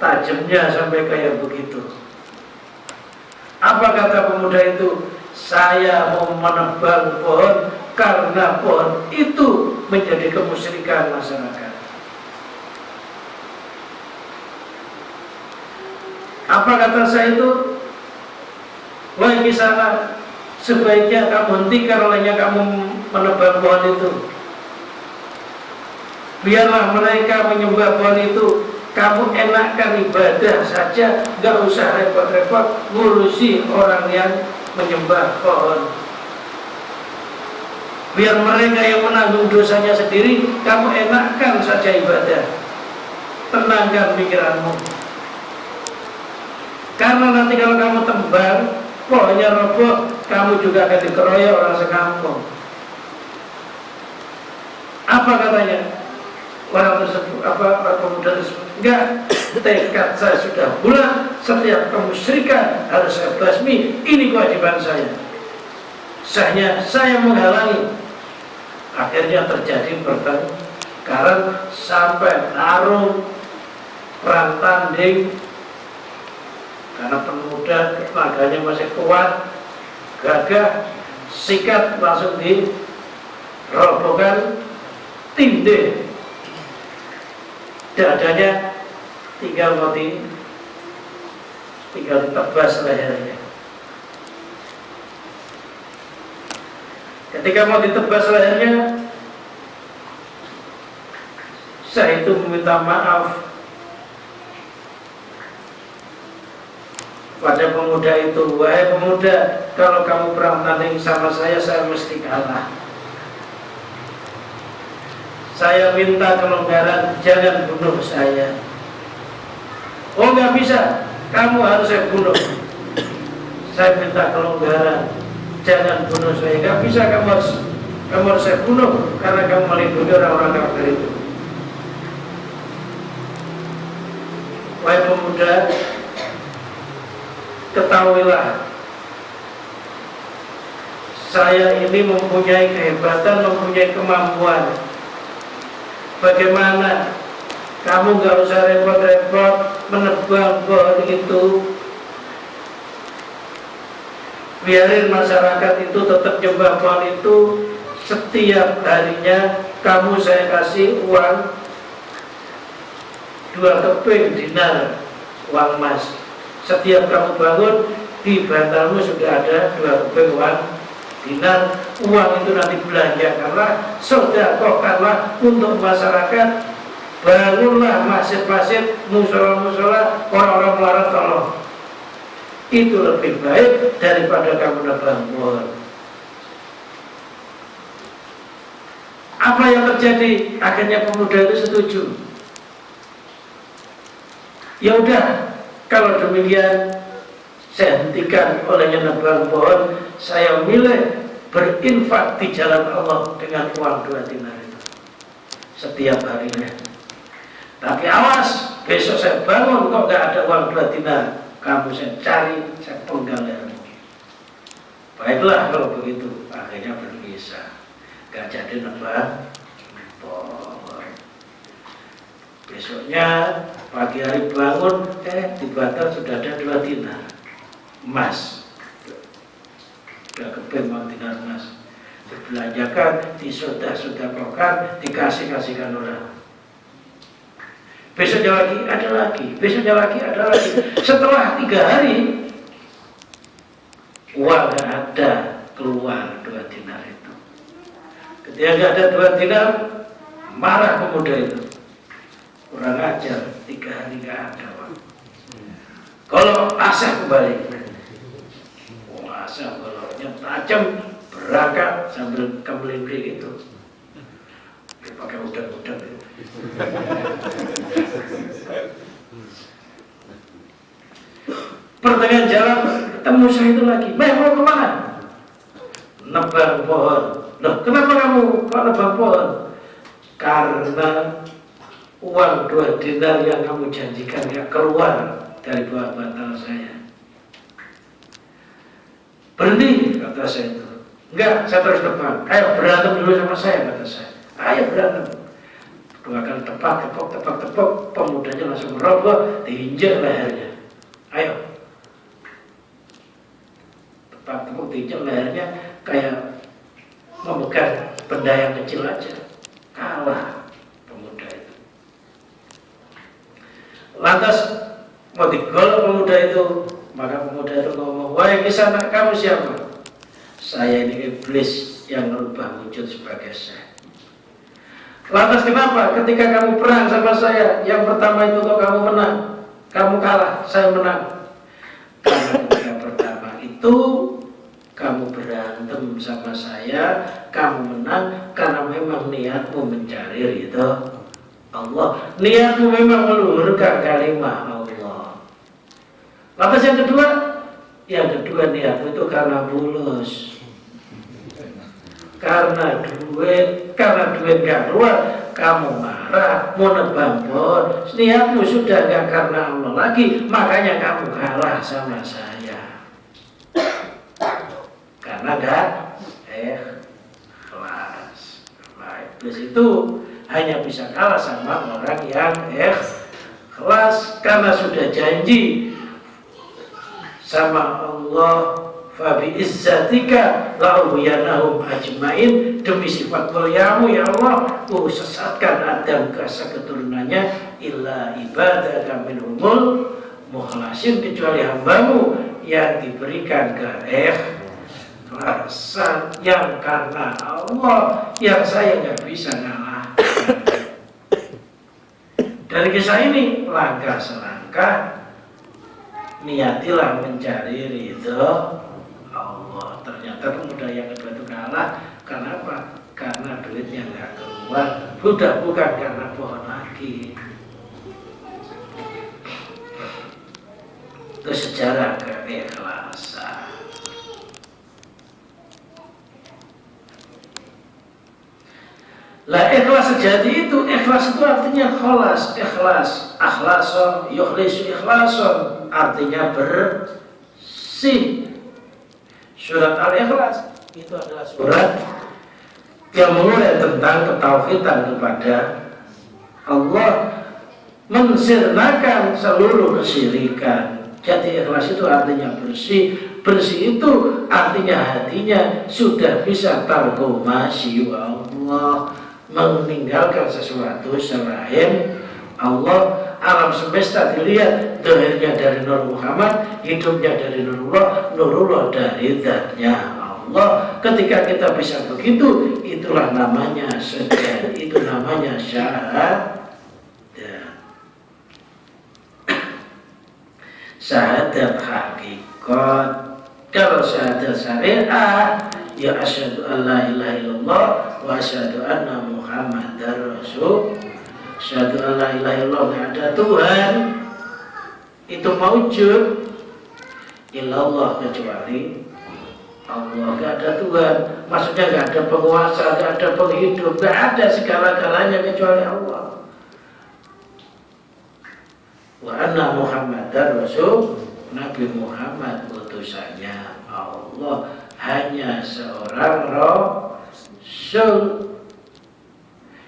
tajamnya sampai kayak begitu. Apa kata pemuda itu? Saya mau menebang pohon karena pohon itu menjadi kemusyrikan masyarakat. Apa kata saya itu? Wahai Kisana, sebaiknya kamu hentikan olehnya kamu menebang pohon itu. Biarlah mereka menyembah pohon itu kamu enakkan ibadah saja, nggak usah repot-repot ngurusi orang yang menyembah pohon. Biar mereka yang menanggung dosanya sendiri, kamu enakkan saja ibadah. Tenangkan pikiranmu. Karena nanti kalau kamu tembak, pohonnya roboh, kamu juga akan dikeroyok orang sekampung. Apa katanya? Orang tersebut, orang pemuda tersebut, enggak, tekad saya sudah bulat, setiap kemusyrikan harus saya basmi, ini kewajiban saya. Sahnya saya menghalangi. Akhirnya terjadi pertengkaran sampai tarung, perang tanding. Karena pemuda tenaganya masih kuat, gagah, sikat langsung dirobohkan, tindih. Dadanya tinggal ditebas lehernya. Ketika mau ditebas lehernya, saya itu meminta maaf pada pemuda itu. Wahai pemuda, kalau kamu perang tanding sama saya mesti kalah. Saya minta kelonggaran, jangan bunuh saya. Oh, nggak bisa, kamu harus saya bunuh. Saya minta kelonggaran, jangan bunuh saya. Nggak bisa, kamu harus saya bunuh karena kamu melindungi orang-orang kafir itu. Wahai pemuda, ketahuilah, saya ini mempunyai kehebatan, mempunyai kemampuan. Bagaimana kamu gak usah repot-repot menebang pohon itu, biarin masyarakat itu tetap nyembah pohon itu. Setiap harinya kamu saya kasih uang 2 keping dinar, uang emas. Setiap kamu bangun, di bantalmu sudah ada 2 keping uang dinar. Uang itu nanti belanjakanlah, sedekahkanlah untuk masyarakat. Bangunlah masjid-masjid, musola-musola, orang-orang melarat tolong. Itu lebih baik daripada kamu nebang pohon. Apa yang terjadi? Akhirnya pemuda itu setuju. Ya udah, kalau demikian saya hentikan olehnya nebang pohon. Saya milih berinfak di jalan Allah dengan uang 2 dinar itu setiap harinya. Tapi awas, besok saya bangun kok gak ada uang 2 dinar, kamu saya cari, saya penggal lehermu. Baiklah kalau begitu. Akhirnya berpisah, gak jadi nebang pohon. Besoknya pagi hari bangun, di bantal sudah ada 2 dinar emas. 2 keping uang dinar emas, dibelanjakan, disodah-sodahkan, dikasih-kasihkan orang. Besoknya lagi ada lagi, besoknya lagi ada lagi. Setelah 3 hari, uang gak ada, keluar 2 dinar itu. Ketika gak ada 2 dinar, marah pemuda itu. Kurang ajar, 3 hari gak ada uang. Kalau asah kembali, asah kalau tajam, berangkat sambil kemelimping itu. Dia pakai udang-udang itu. Pertengahan jalan ketemu saya itu lagi. Mau kemana? Nebang pohon. Loh, kenapa kamu kok nebang pohon? Karena uang 2 dinar yang kamu janjikan ya keluar dari bawah bantal saya. Berhenti, kata saya itu. Enggak, saya terus nebang. Ayo berantem dulu sama saya, kata saya. Ayo berantem. 2 kali tepuk, pemudanya langsung roboh, diinjak lehernya. Ayo. Tepuk, diinjak lehernya kayak memegang benda yang kecil aja. Kalah pemuda itu. Lantas mau digol pemuda itu. Maka pemuda itu ngomong, wahai Kisanak, kamu siapa? Saya ini iblis yang merubah wujud sebagai saya. Lantas kenapa ketika kamu perang sama saya, yang pertama itu kok kamu menang, kamu kalah, saya menang? Karena ketika pertama itu kamu berantem sama saya, kamu menang karena memang niatmu mencari ridho Allah, niatmu memang meluhurkan kalimat Allah. Lantas yang kedua niatmu itu karena bulus, karena duit gak keluar, kamu marah, mau nebang pohon. Niatmu sudah gak karena Allah lagi, makanya kamu kalah sama saya. Karena gak ikhlas. Terus itu hanya bisa kalah sama orang yang ikhlas, karena sudah janji sama Allah, fabi izzatika la'uyanahum ajmain, demi sifat muliamu ya Allah, sesatkan Adam kasa keturunannya, illa ibadaka minhumul mukhlasin, kecuali hambamu yang diberikan keikhlasan, yang karena Allah, yang saya nggak bisa ngalah. Dari kisah ini, langkah selangkah niatilah mencari ridho Allah. Ternyata pemuda yang kedua itu kalah. Kenapa? Karena duitnya nggak keluar. Bukan karena pohon lagi. Itu sejarah keikhlasan. Lah ikhlas sejati itu, ikhlas itu artinya kholas, ikhlas, akhlason, yukhlisu ikhlason, artinya bersih. Surat Al-Ikhlas itu adalah surat yang mulai tentang ketauhidan kepada Allah, mensirnakan seluruh kesyirikan. Jadi ikhlas itu artinya bersih. Bersih itu artinya hatinya sudah bisa targomasi Allah, meninggalkan sesuatu selain Allah. Alam semesta dilihat, dohirnya dari Nur Muhammad, hidupnya dari Nurullah, Nurullah dari zatnya Allah. Ketika kita bisa begitu, itulah namanya syahadat, itu namanya syahadat. Syahadat hakikat. Kalau syahadat syariah, ya asyhadu an la ilaha illallah wa asyhadu anna Muhammadar Rasul. Asyhadu an la ilaha illallah, gak ada Tuhan itu maujud illallah kecuali Allah. Gak ada Tuhan, maksudnya gak ada penguasa, gak ada penghidup, gak ada segala-galanya kecuali Allah. Wa anna Muhammadar Rasul, Nabi Muhammad utusannya Allah, hanya seorang Rasul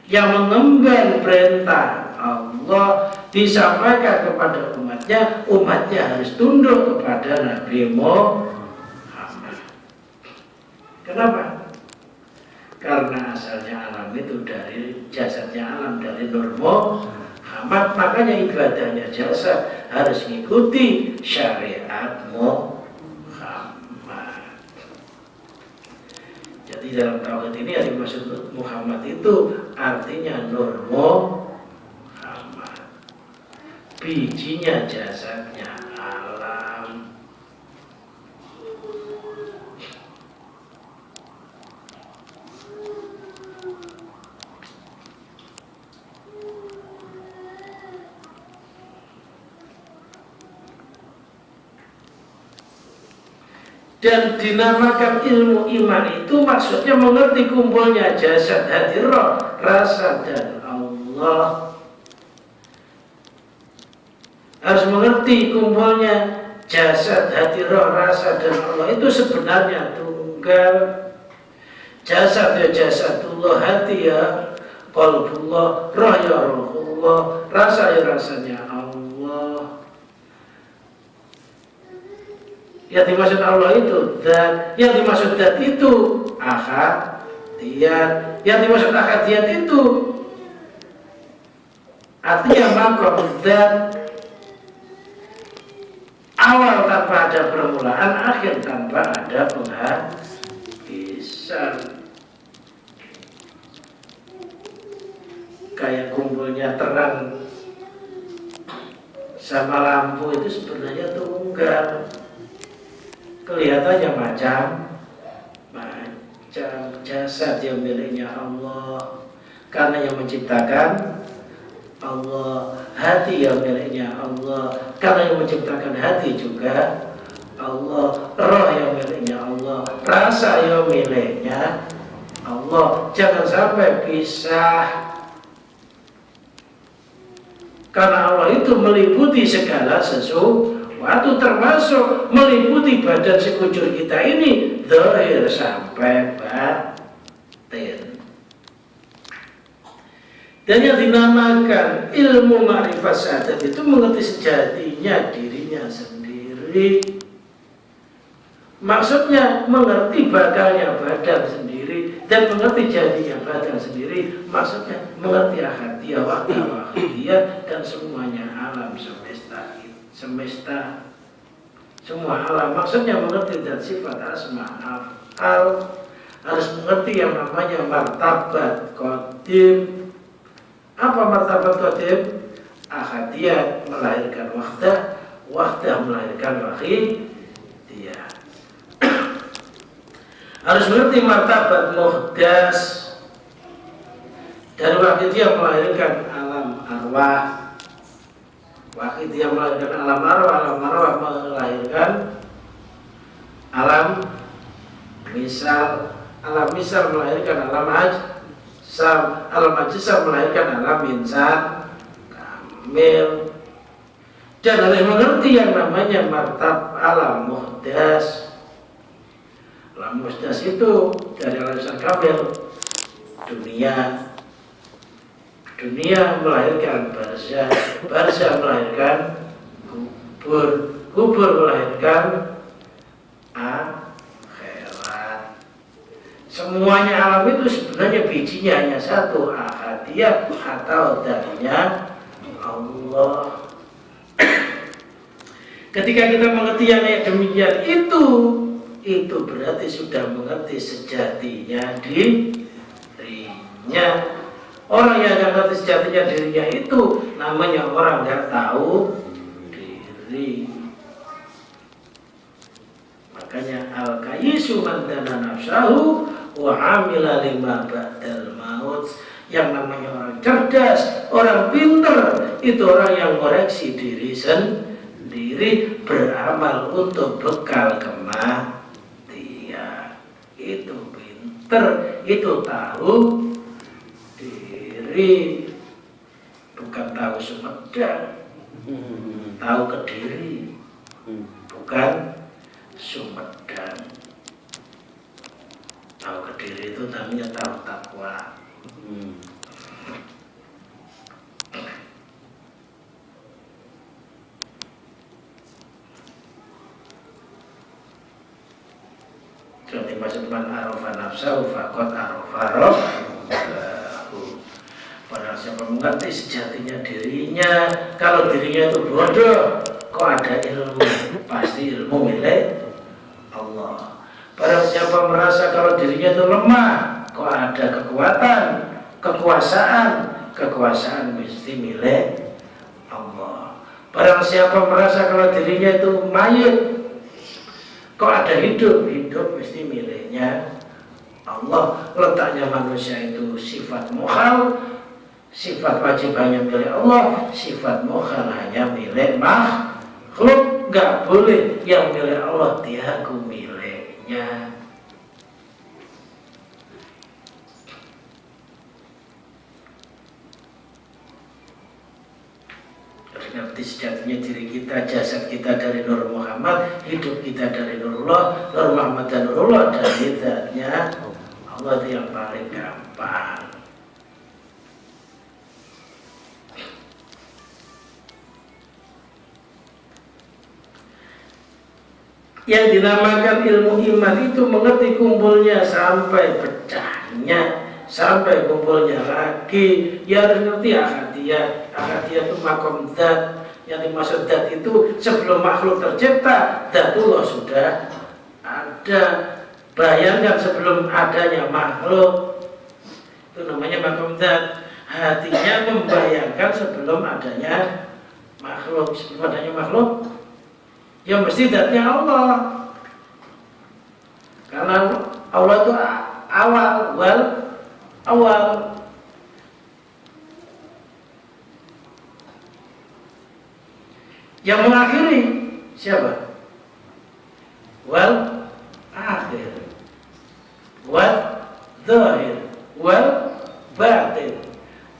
yang mengemban perintah Allah disampaikan kepada umatnya, umatnya harus tunduk kepada Nabi Muhammad. Kenapa? Karena asalnya alam itu dari jasadnya alam, dari Nur Muhammad, makanya ibadahnya jasad harus mengikuti syariat Muhammad. Jadi dalam tauhid ini yang dimaksud Muhammad itu artinya Nur Muhammad, bijinya jasadnya alam. Dan dinamakan ilmu iman itu maksudnya mengerti kumpulnya jasad, hati, roh, rasa dan Allah. Harus mengerti kumpulnya jasad, hati, roh, rasa dan Allah itu sebenarnya tunggal. Jasad ya jasadullah, hati ya qalbullah, roh ya rohullah, rasa ya rasanya Allah. Yang dimaksud Allah itu zat, yang dimaksud zat itu ahadiyat, yang dimaksud ahadiyat itu artinya makom zat, awal tanpa ada permulaan, akhir tanpa ada penghabisan. kayak kumpulnya terang sama lampu itu sebenarnya tunggal. Kelihatannya macam jasad yang miliknya Allah karena yang menciptakan Allah, hati yang miliknya Allah karena yang menciptakan hati juga Allah, roh yang miliknya Allah, rasa yang miliknya Allah. Jangan sampai pisah, karena Allah itu meliputi segala sesuatu, termasuk meliputi badan sekujur kita ini, zahir sampai batin. Dan yang dinamakan ilmu ma'rifat syahadat itu mengerti sejatinya dirinya sendiri. Maksudnya mengerti bakalnya badan sendiri dan mengerti jadinya badan sendiri. Maksudnya mengerti ahadiyah, wahidiyah dan semuanya alam semesta semua alam. Maksudnya mengerti dan sifat asma af'al, harus mengerti yang namanya martabat qadim. Apa martabat qadim? Ahadiyah melahirkan wahdah, wahdah melahirkan wahidiyah. Harus mengerti martabat muhdas, dari wahidiyah melahirkan alam arwah, wahidiyah melahirkan alam arwah, alam arwah melahirkan alam misal, alam misal melahirkan alam ajsam, alam ajsam melahirkan alam insan kamil. Dan harus mengerti yang namanya martab alam muhdas. Alam muhdas itu dari alam insan kamil, dunia melahirkan barzah, barzah melahirkan kubur, kubur melahirkan akhirat. Semuanya alam itu sebenarnya bijinya hanya satu, ahadiyah atau darinya Allah. Ketika kita mengerti yang kayak demikian itu berarti sudah mengerti sejatinya dirinya. Orang yang nggak ngerti sejatinya dirinya itu namanya orang nggak tahu diri. Makanya al-kayyisu man dana nafsahu wa amila lima ba'dal maut. Yang namanya orang cerdas, orang pinter, itu orang yang koreksi diri sendiri, beramal untuk bekal kematian. Itu pinter, itu tahu diri, bukan tahu Sumedang, tahu Kediri, bukan Sumedang. Tahu Kediri itu namanya tahu takwa. Jadi maksud man arafa nafsahu faqad arafa rabbahu. Padahal siapa mengerti sejatinya dirinya, kalau dirinya itu bodoh, kok ada ilmu? Pasti ilmu milik Allah. Padahal siapa merasa kalau dirinya itu lemah, kok ada kekuatan, kekuasaan mesti milik Allah. Padahal siapa merasa kalau dirinya itu mayit, kok ada hidup mesti miliknya Allah. Letaknya manusia itu sifat mukhal, sifat wajib hanya milik Allah, sifat mukhal hanya milik makhluk. Gak boleh yang milik Allah diaku miliknya. Ngerti sejatinya diri kita, jasad kita dari Nur Muhammad, hidup kita dari Nurullah, Nur Muhammad dan Nurullah dari zatnya Allah. Itu yang paling gampang. Yang dinamakan ilmu iman itu mengerti kumpulnya sampai pecahnya, sampai kumpulnya lagi. Ya harus ngerti ahadiyah. Ahadiyah itu makom zat. Yang dimaksud zat itu sebelum makhluk tercipta, zatullah sudah ada. Bayangkan sebelum adanya makhluk, itu namanya makom zat. hatinya membayangkan sebelum adanya makhluk. Sebelum adanya makhluk, ya mesti zatnya Allah. Karena Allah itu awal. Yang mengakhiri siapa? Wal akhir, wal zahir, wal batin.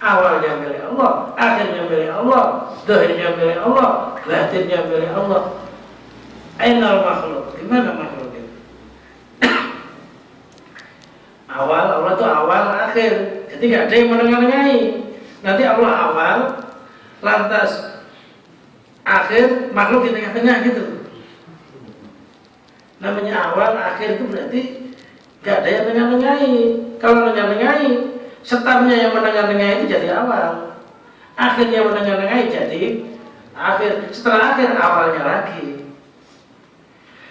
Awalnya milik Allah, akhirnya milik Allah, zahirnya milik Allah, batinnya milik Allah. Ainal makhluk, di mana makhluk itu? Awal, Allah itu awal, akhir. Jadi nggak ada yang menengah-nengahi. Nanti Allah awal, lantas akhir, makhluk di tengah-tengah gitu. Namanya awal, akhir itu berarti nggak ada yang menengah-nengahi. Kalau menengah-nengahi, startnya yang menengah-nengahi itu jadi awal, akhirnya menengah-nengahi jadi akhir. Setelah akhir, awalnya lagi.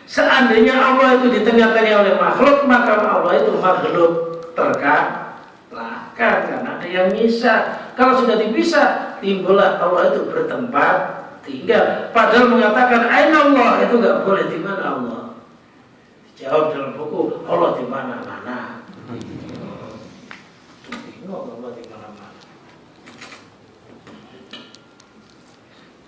Seandainya Allah itu di tengah-tengah oleh makhluk, maka Allah itu makhluk terkalahkan karena ada yang misah. Kalau sudah dipisah, timbullah Allah itu bertempat tinggal. Padahal mengatakan Aina Allah itu nggak boleh. Di mana Allah? Dijawab dalam buku, Allah di mana-mana. Allah di mana-mana.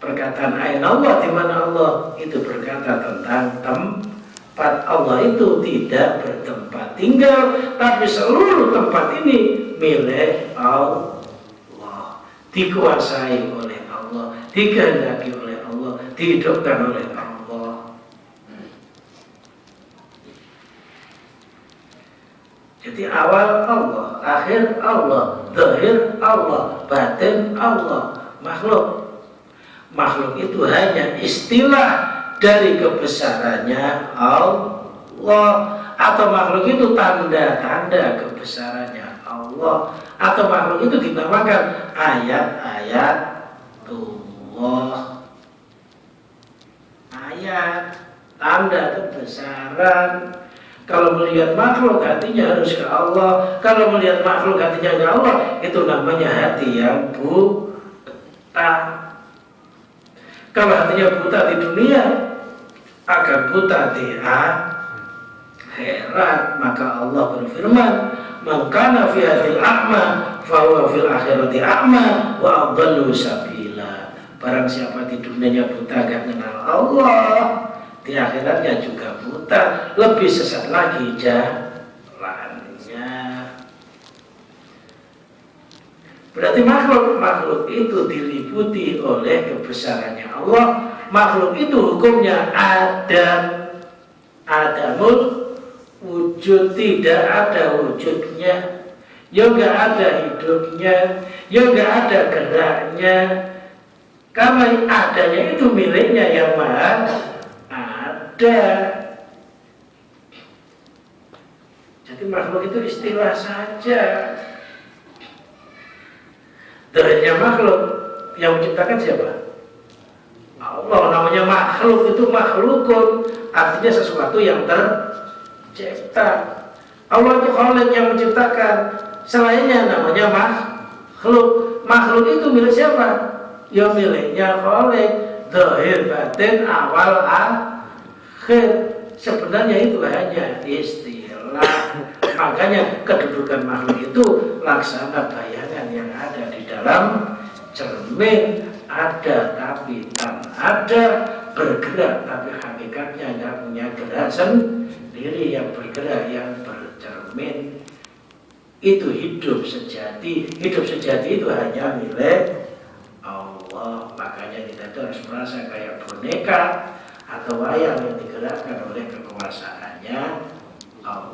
Perkataan Aina Allah di mana Allah itu berkata tentang tempat. Allah itu tidak bertempat tinggal, tapi seluruh tempat ini milik Allah, dikuasai oleh Allah, dikehendaki oleh Allah, dihidupkan oleh Allah. Jadi awal Allah, akhir Allah, zahir Allah, batin Allah. Makhluk itu hanya istilah dari kebesarannya Allah, atau makhluk itu tanda-tanda kebesarannya Allah, atau makhluk itu dinamakan ayat-ayat Allah. Ayat, tanda kebesaran. Kalau melihat makhluk hatinya harus ke Allah. Kalau melihat makhluk hatinya ke Allah, itu namanya hati yang buta. Kalau hatinya buta di dunia, akan buta di akhirat. Maka Allah berfirman, "Man kana fi hadhil a'ma, fa huwa fil akhirati a'ma wa adallu sabila." Barang siapa di dunianya buta gak kenal Allah, di akhiratnya juga buta, lebih sesat lagi jalannya. Berarti makhluk itu diliputi oleh kebesarannya Allah. Makhluk itu hukumnya adamul wujud, tidak ada wujudnya, ya nggak ada hidupnya, ya nggak ada geraknya. Karena adanya itu miliknya yang maha ada. Jadi makhluk itu istilah saja. Darinya makhluk yang menciptakan siapa? Allah. Namanya makhluk itu makhlukun, artinya sesuatu yang tercipta. Allah itu khalik yang menciptakan. Selainnya namanya makhluk. Makhluk itu milik siapa? Ya miliknya khalik. Zahir, batin, awal, akhir. Sebenarnya itu hanya istilah. Makanya kedudukan makhluk itu laksana bayangan yang ada di dalam cermin. Ada tapi tak ada, bergerak tapi hakikatnya nggak punya gerak sendiri. Yang bergerak, yang bercermin, itu hidup sejati. Hidup sejati itu hanya milik Allah. Makanya kita harus merasa kayak boneka atau wayang yang digerakkan oleh kekuasaannya Allah.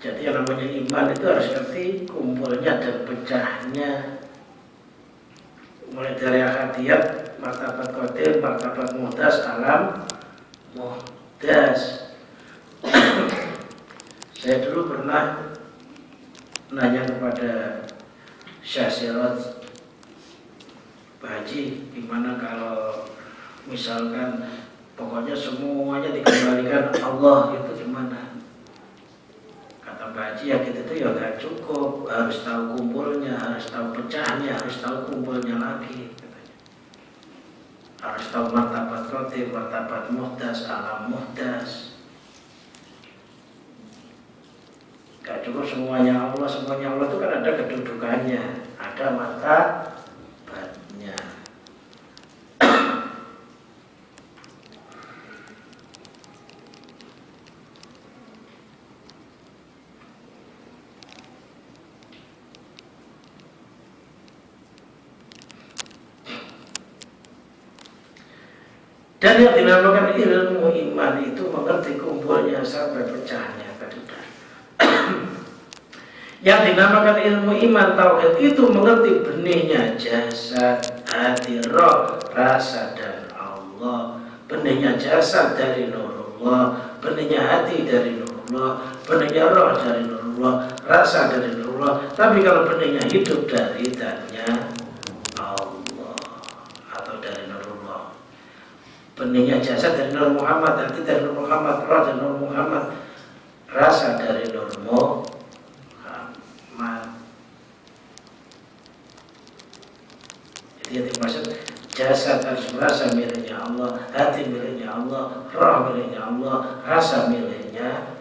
Jadi yang namanya iman itu harus ngerti kumpulnya dan pecahnya. Mulai dari akadiyat, martabat qadir, martabat muhdas, alam muhdas. Saya dulu pernah nanya kepada Syekh Siraj, Pak Haji, gimana kalau misalkan pokoknya semuanya dikembalikan Allah, itu gimana? Kata Pak Haji, ya gitu tuh ya gak cukup, harus tahu kumpulnya, harus tahu pecahnya, harus tahu kumpulnya lagi, katanya. Harus tahu martabat qatib, martabat muhdas, alam muhdas. Gak cukup semuanya Allah itu kan ada kedudukannya, ada martabatnya. Dan yang dinamakan ilmu iman itu mengerti kumpulnya sampai pecahnya kedudukan. Yang dinamakan ilmu iman tauhid itu mengerti benihnya jasad, hati, roh, rasa dan Allah. Benihnya jasad dari nurullah, benihnya hati dari nurullah, benihnya roh dari nurullah, rasa dari nurullah. Tapi kalau benihnya hidup dari dannya Allah atau dari nurullah. Benihnya jasad dari Nur Muhammad, hati dari Nur Muhammad, roh dari Nur Muhammad, rasa dari Nur Muhammad. Jadi yang dimaksud jasad harus merasa miliknya Allah, hati miliknya Allah, roh miliknya Allah, rasa miliknya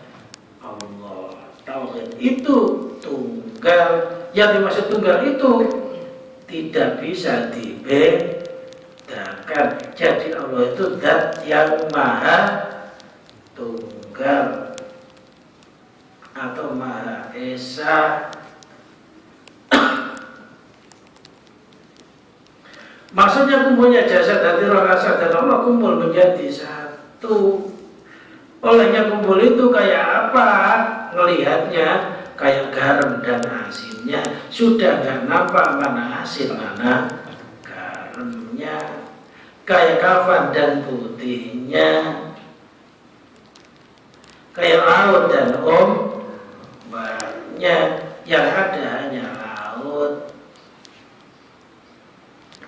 Allah. Tauhid itu tunggal. Yang dimaksud tunggal itu tidak bisa dibedakan. Jadi Allah itu zat yang maha tunggal atau maha esa. Maksudnya kumpulnya jasad, hati, roh, rasa dan Allah kumpul menjadi satu. Olehnya kumpul itu kayak apa? Ngelihatnya kayak garam dan asinnya. Sudah gak nampak mana asin, mana garamnya. Kayak kafan dan putihnya. Kayak laut dan ombaknya. Yang ada hanya laut.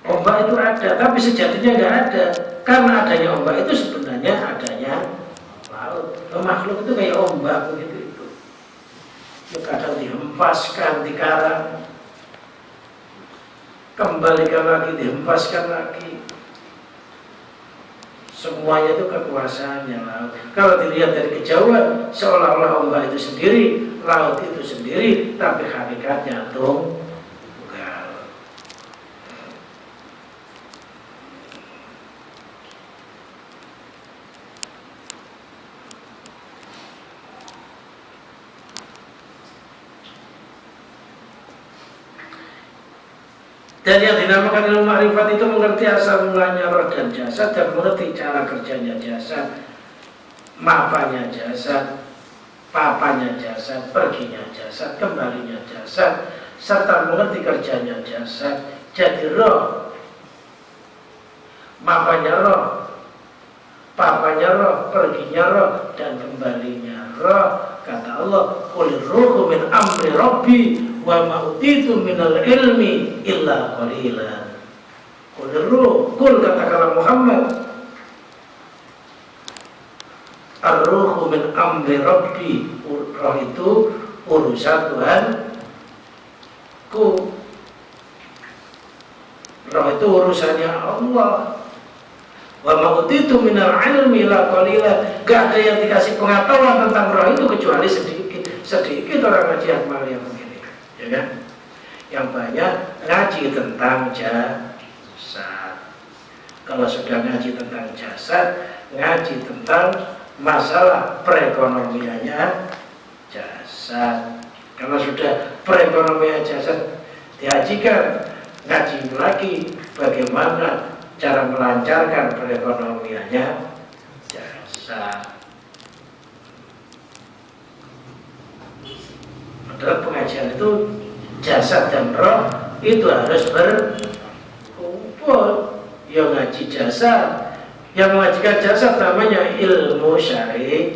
Ombak itu ada, tapi sejatinya nggak ada. Karena adanya ombak itu sebenarnya adanya laut. Makhluk itu kayak ombak begitu itu. Kadang dihempaskan di karang, kembalikan lagi, dihempaskan lagi. Semuanya itu kekuasaannya laut. Kalau dilihat dari kejauhan, seolah-olah ombak itu sendiri, laut itu sendiri, tapi hakikatnya tunggal. Dan yang dinamakan ilmu ma'rifat itu mengerti asal mulanya roh dan jasad, dan mengerti cara kerjanya jasad, mapanya jasad, papanya jasad, perginya jasad, kembalinya jasad, serta mengerti kerjanya jasad. Jadi roh, mapanya roh, papanya roh, perginya roh, dan kembalinya roh. Kata Allah, qulir ruhu min amri rabbi wa ma'utitu minal ilmi illa qalila. Qulir ruh, kul katakanlah Muhammad, ar-ruhu min amri rabbi, roh itu urusan Tuhanku. Roh itu urusannya Allah. Wa ma'utitu minal ilmi la qalila. Gak ada yang dikasih pengetahuan tentang roh itu kecuali sedikit. Sedikit orang ngaji akmal yang begini, ya kan? Yang banyak ngaji tentang jasad. Kalau sudah ngaji tentang jasad, ngaji tentang masalah perekonomiannya jasad. Kalau sudah perekonomian jasad dihajikan, ngaji lagi bagaimana cara melancarkan perekonomiannya jasad. Padahal pengajian itu jasad dan roh itu harus berkumpul. Yang ngaji jasad, yang mengajikan jasad namanya ilmu syariat.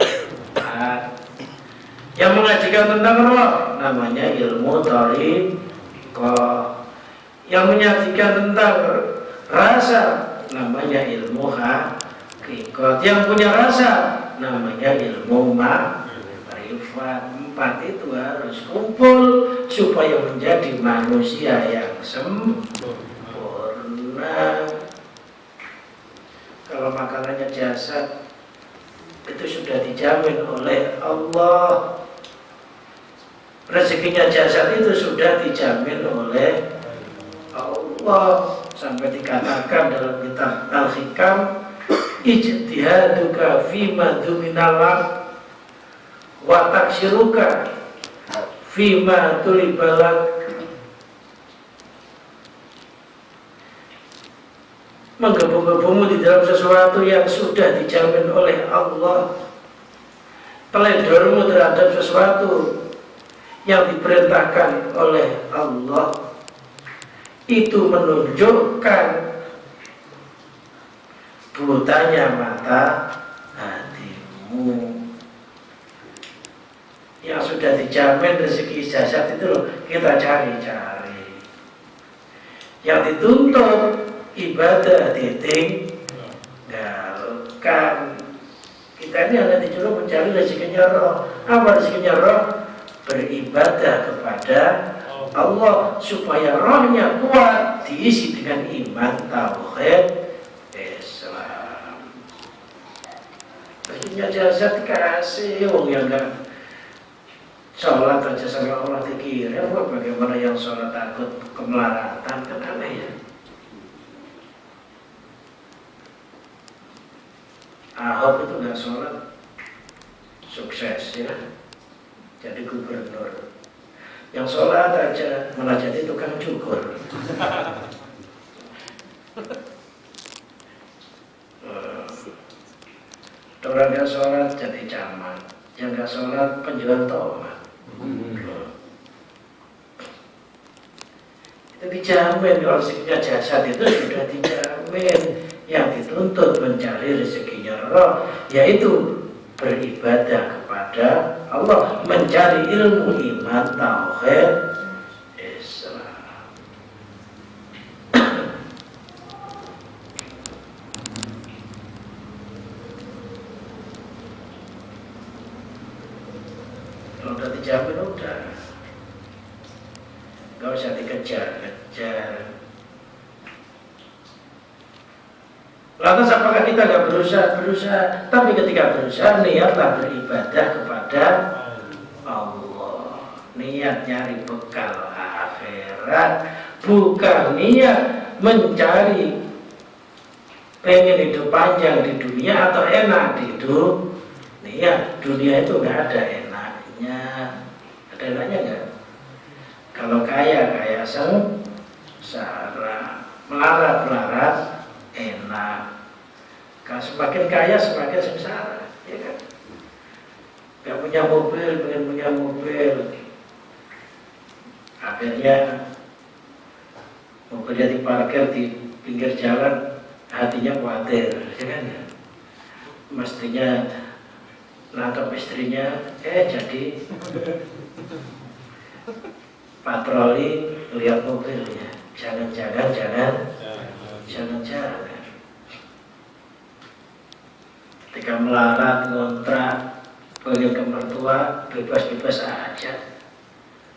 Yang mengajikan tentang roh namanya ilmu thariqah. Yang menyajikan tentang rasa namanya ilmu hakikat. Yang punya rasa namanya ilmu ma'rifat. 4 itu harus kumpul supaya menjadi manusia yang sempurna. Kalau makanannya jasad itu sudah dijamin oleh Allah. Rezekinya jasad itu sudah dijamin oleh Allah. Sampai dikatakan dalam kitab Al-Hikam, ijtihaduka fima duminalak wa taksiruka fima tulibalak. Menggebu-gebumu di dalam sesuatu yang sudah dijamin oleh Allah, teledormu terhadap sesuatu yang diperintahkan oleh Allah, itu menunjukkan butanya mata hatimu. Yang sudah dijamin rezeki jasad itu loh, kita cari-cari. Yang dituntut ibadah ditinggalkan. Kita ini hanya disuruh mencari rezekinya roh. Apa rezekinya roh? Beribadah kepada Allah supaya rohnya kuat, diisi dengan iman, tauhid, Islam. Rezekinya jasad dikasih, wong yang enggak sholat aja sama Allah dikira. Bagaimana yang sholat takut kemelaratan, kan aneh ya. Ahok itu nggak sholat, sukses ya, jadi gubernur. Yang sholat aja malah jadi tukang cukur. Orang nggak sholat jadi camat, yang nggak sholat penjual tomat. Itu dijamin, kalau rezekinya jasad itu sudah dijamin. Yang dituntut mencari rezekinya roh, yaitu beribadah kepada Allah, mencari ilmu iman, tauhid, Islam. Kalau udah dijamin udah, gak usah dikejar-kejar. Lantas apakah kita nggak berusaha? Tapi ketika berusaha, niatlah beribadah kepada Allah. Niat nyari bekal akhirat, bukan niat mencari pengen hidup panjang di dunia atau enak di dunia. Dunia itu nggak ada enaknya. Ada enaknya nggak? Kalau kaya sengsara, melarat enak. Kalau semakin kaya semakin sengsara, ya kan? Gak punya mobil, pengen punya mobil. Akhirnya mobilnya diparkir di pinggir jalan, hatinya khawatir, ya kan? Mestinya nangkep istrinya, jadi patroli lihat mobilnya. Jangan-jangan. Ketika melarat, ngontrak, pengen ke mertua, bebas-bebas aja.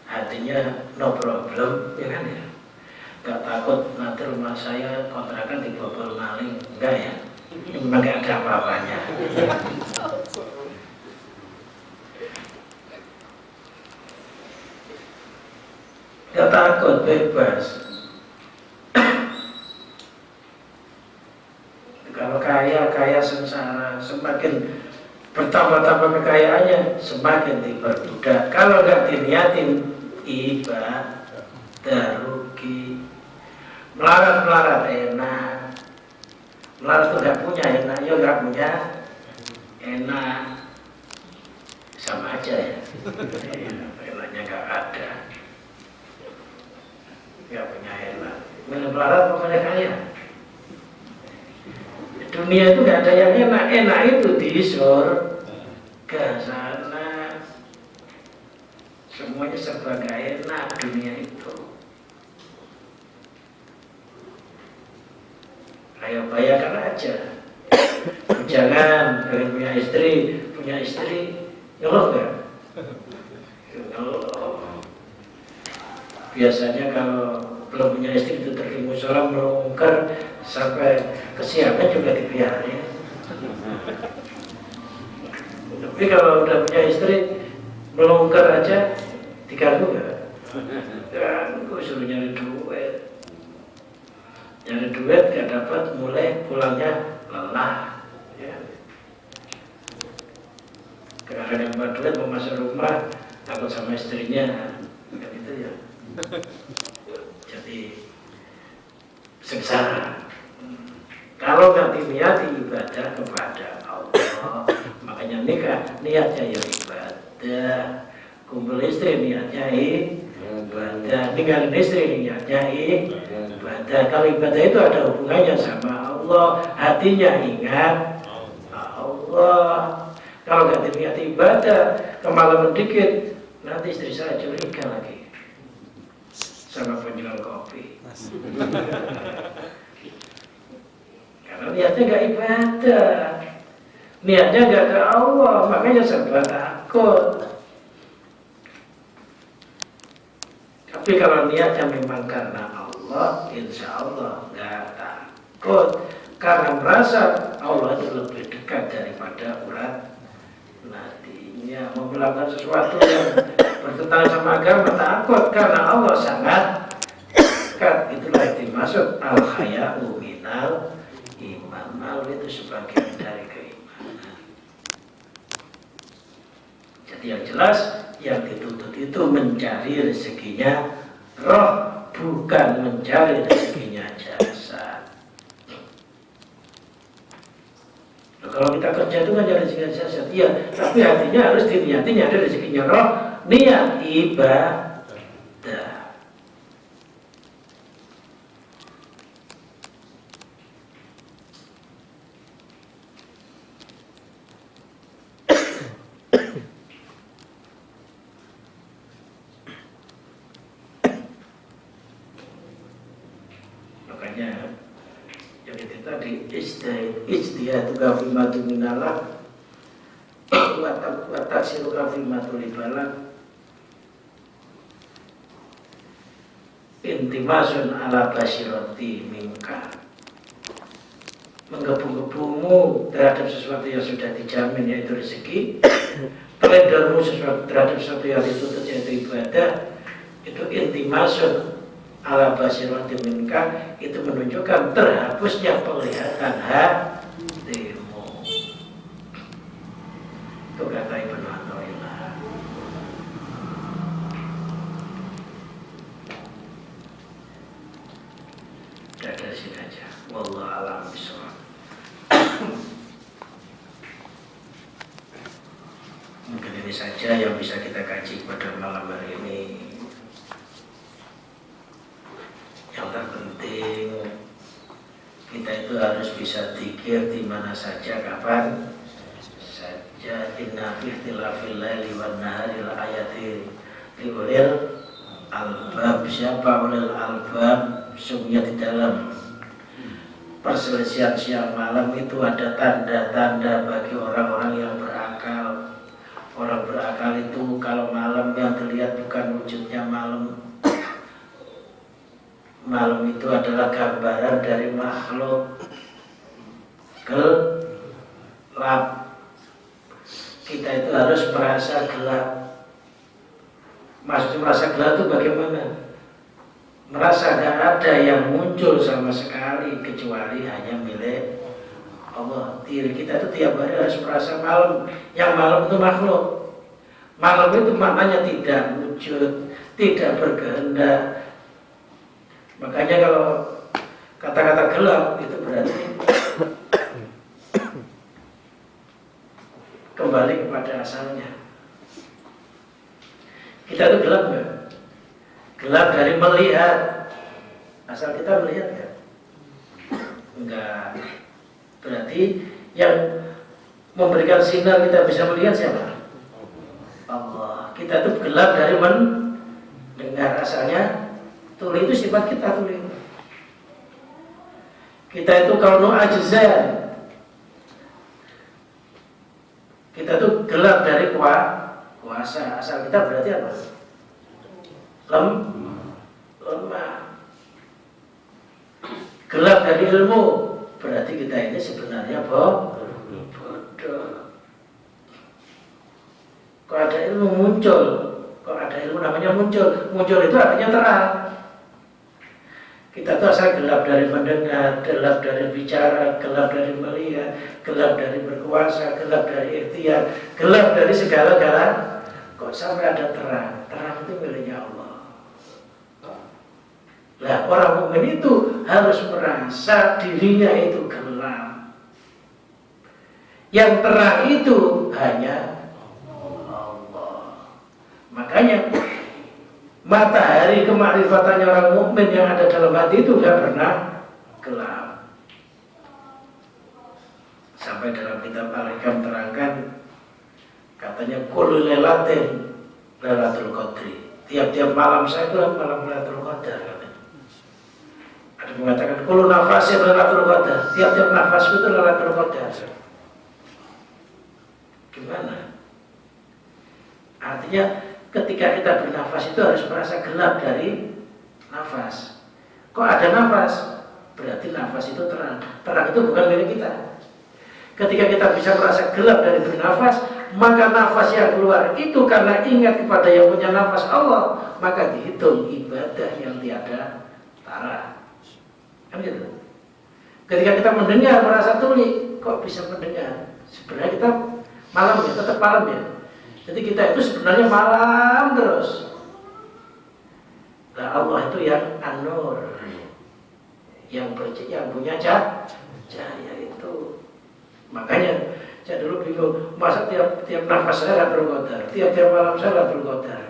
Hatinya no problem, ya kan ya? Gak takut nanti rumah saya kontrakan dibobol maling, enggak ya? Memang gak ada apa-apanya. Gak takut, bebas. Kalau kaya sengsara, semakin bertambah-tambah kekayaannya, semakin diperbudak. Kalau nggak diniatin ibadah, rugi. Melarat enak. Melarat itu nggak punya enak, ya nggak punya enak. Sama aja ya. Enaknya nggak ada. Nggak punya enak. Melarat pokoknya kaya. Dunia itu nggak ada yang enak itu di surga sana. semuanya serba gak enak dunia itu. Ayo bayangkan aja, jangan pengen punya istri ngeluh nggak? Ngeluh. Biasanya kalau belum punya istri itu pergi musola melungker sampai kesiangan juga dibiarin. Tapi kalau udah punya istri melungker aja diganggu nggak? Ganggu, suruh nyari duit. Nyari duit gak dapat, mulai pulangnya lelah ya. Kadang-kadang yang buat duit mau masuk rumah takut sama istrinya kan itu ya. Jadi sengsara. Kalau nggak diniati ibadah kepada Allah, makanya nikah niatnya ya ibadah, kumpul istri niatnya ibadah, ninggalin istri niatnya ibadah. Kalau ibadah itu ada hubungannya sama Allah, hatinya ingat Allah. Kalau nggak diniati ibadah, kemalaman dikit, nanti istri saya curiga lagi sama penjual kopi. Karena niatnya nggak ibadah, niatnya nggak ke Allah, makanya serba takut. Tapi kalau niatnya memang karena Allah, insya Allah nggak takut. Karena merasa Allah itu lebih dekat daripada urat nadinya. Mau melakukan sesuatu yang bertentangan sama agama takut, karena Allah sangat dekat. Itulah yang dimaksud al-haya'u minal iman. Malu itu sebagian dari keimanan. Jadi yang jelas, yang dituntut itu mencari rezekinya roh, bukan mencari rezekinya jasad. Nah, kalau kita kerja itu mencari rezekinya jasad, iya, tapi hatinya harus diniati nyari rezekinya roh, niat ibadah. Jadi kita di ijtihad kafimatu minallah wa taksiru kafimatu libalak intimasun ala basirati minka, menggebu-gebumu terhadap sesuatu yang sudah dijamin yaitu rezeki, teledormu terhadap sesuatu yang dituntut yaitu ibadah, itu intimasun ala basirati minka, itu menunjukkan terhapusnya penglihatan hatimu. Itu kata Ibnu Athaillah. Dari sini aja. Wallahu a'lam bishawab. Mungkin ini saja yang bisa kita kaji pada malam hari ini. Yang terpenting kita itu harus bisa zikir di mana saja, kapan saja. Inna fi ikhtilafil laili wan nahari la ayatin li ulil albab. Siapa ulil albab? Sungguhnya di dalam perselisihan siang malam itu ada tanda-tanda bagi orang-orang yang berakal. Orang berakal itu kalau malam yang terlihat bukan wujudnya malam. Malam itu adalah gambaran dari makhluk gelap. Kita itu harus merasa gelap. Maksudnya merasa gelap itu bagaimana? Merasa tidak ada yang muncul sama sekali kecuali hanya milik Allah. Diri kita itu tiap hari harus merasa malam. Yang malam itu makhluk. Malam itu maknanya tidak wujud, tidak berkehendak. Makanya kalau kata-kata gelap itu berarti kembali kepada asalnya. Kita itu gelap nggak? Gelap dari melihat. Asal kita melihat nggak? Enggak. Berarti yang memberikan sinar kita bisa melihat siapa? Allah. Kita itu gelap dari mendengar. Asalnya tuli itu sifat kita, tuli itu. Kita itu kalau ajzan, kita itu gelap dari kuasa. Asal kita berarti apa? Lemah. Gelap dari ilmu, berarti kita ini sebenarnya bodoh. Kok ada ilmu muncul, kok ada ilmu namanya muncul itu artinya terang. Kita tuh asal gelap dari mendengar, gelap dari bicara, gelap dari melihat, gelap dari berkuasa, gelap dari ikhtiar, gelap dari segala-gala. Kok sampai ada terang? Terang itu miliknya Allah. Nah, orang mukmin itu harus merasa dirinya itu gelap. Yang terang itu hanya Allah. Makanya matahari kemakrifatannya orang mukmin yang ada dalam hati itu tidak pernah gelap. Sampai dalam kitab Al-Hikam terangkan, katanya kullu lailatin lailatul qadri. Tiap-tiap malam saya itu malam Lailatul Qadar, katanya. Ada mengatakan kullu nafasin lailatul qadar. Tiap-tiap nafasku itu Lailatul Qadar. Gimana? Artinya ketika kita bernafas itu harus merasa gelap dari nafas. Kok ada nafas? Berarti nafas itu terang. Terang itu bukan milik kita. Ketika kita bisa merasa gelap dari bernafas, maka nafas yang keluar itu karena ingat kepada yang punya nafas Allah, maka dihitung ibadah yang tiada tara. Kan gitu. Ketika kita mendengar merasa tuli, kok bisa mendengar? Sebenarnya kita malam ya, tetap malam ya. Jadi kita itu sebenarnya malam terus. Nah, Allah itu yang An-Nur, yang punya cahaya itu. Makanya saya dulu bingung, masa tiap nafas saya Lailatul Qadar, tiap malam saya Lailatul Qadar.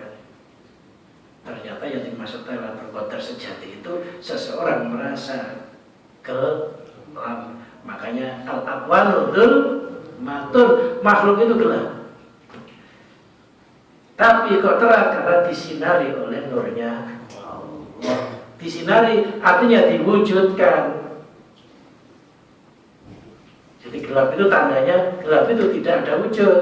Ternyata yang dimaksud Lailatul Qadar sejati itu seseorang merasa gelap. Makanya al-aqwanu dzulmatun, makhluk itu gelap. Tapi kok terang karena disinari oleh nurnya Allah. Disinari artinya diwujudkan. Jadi gelap itu tandanya gelap itu tidak ada wujud.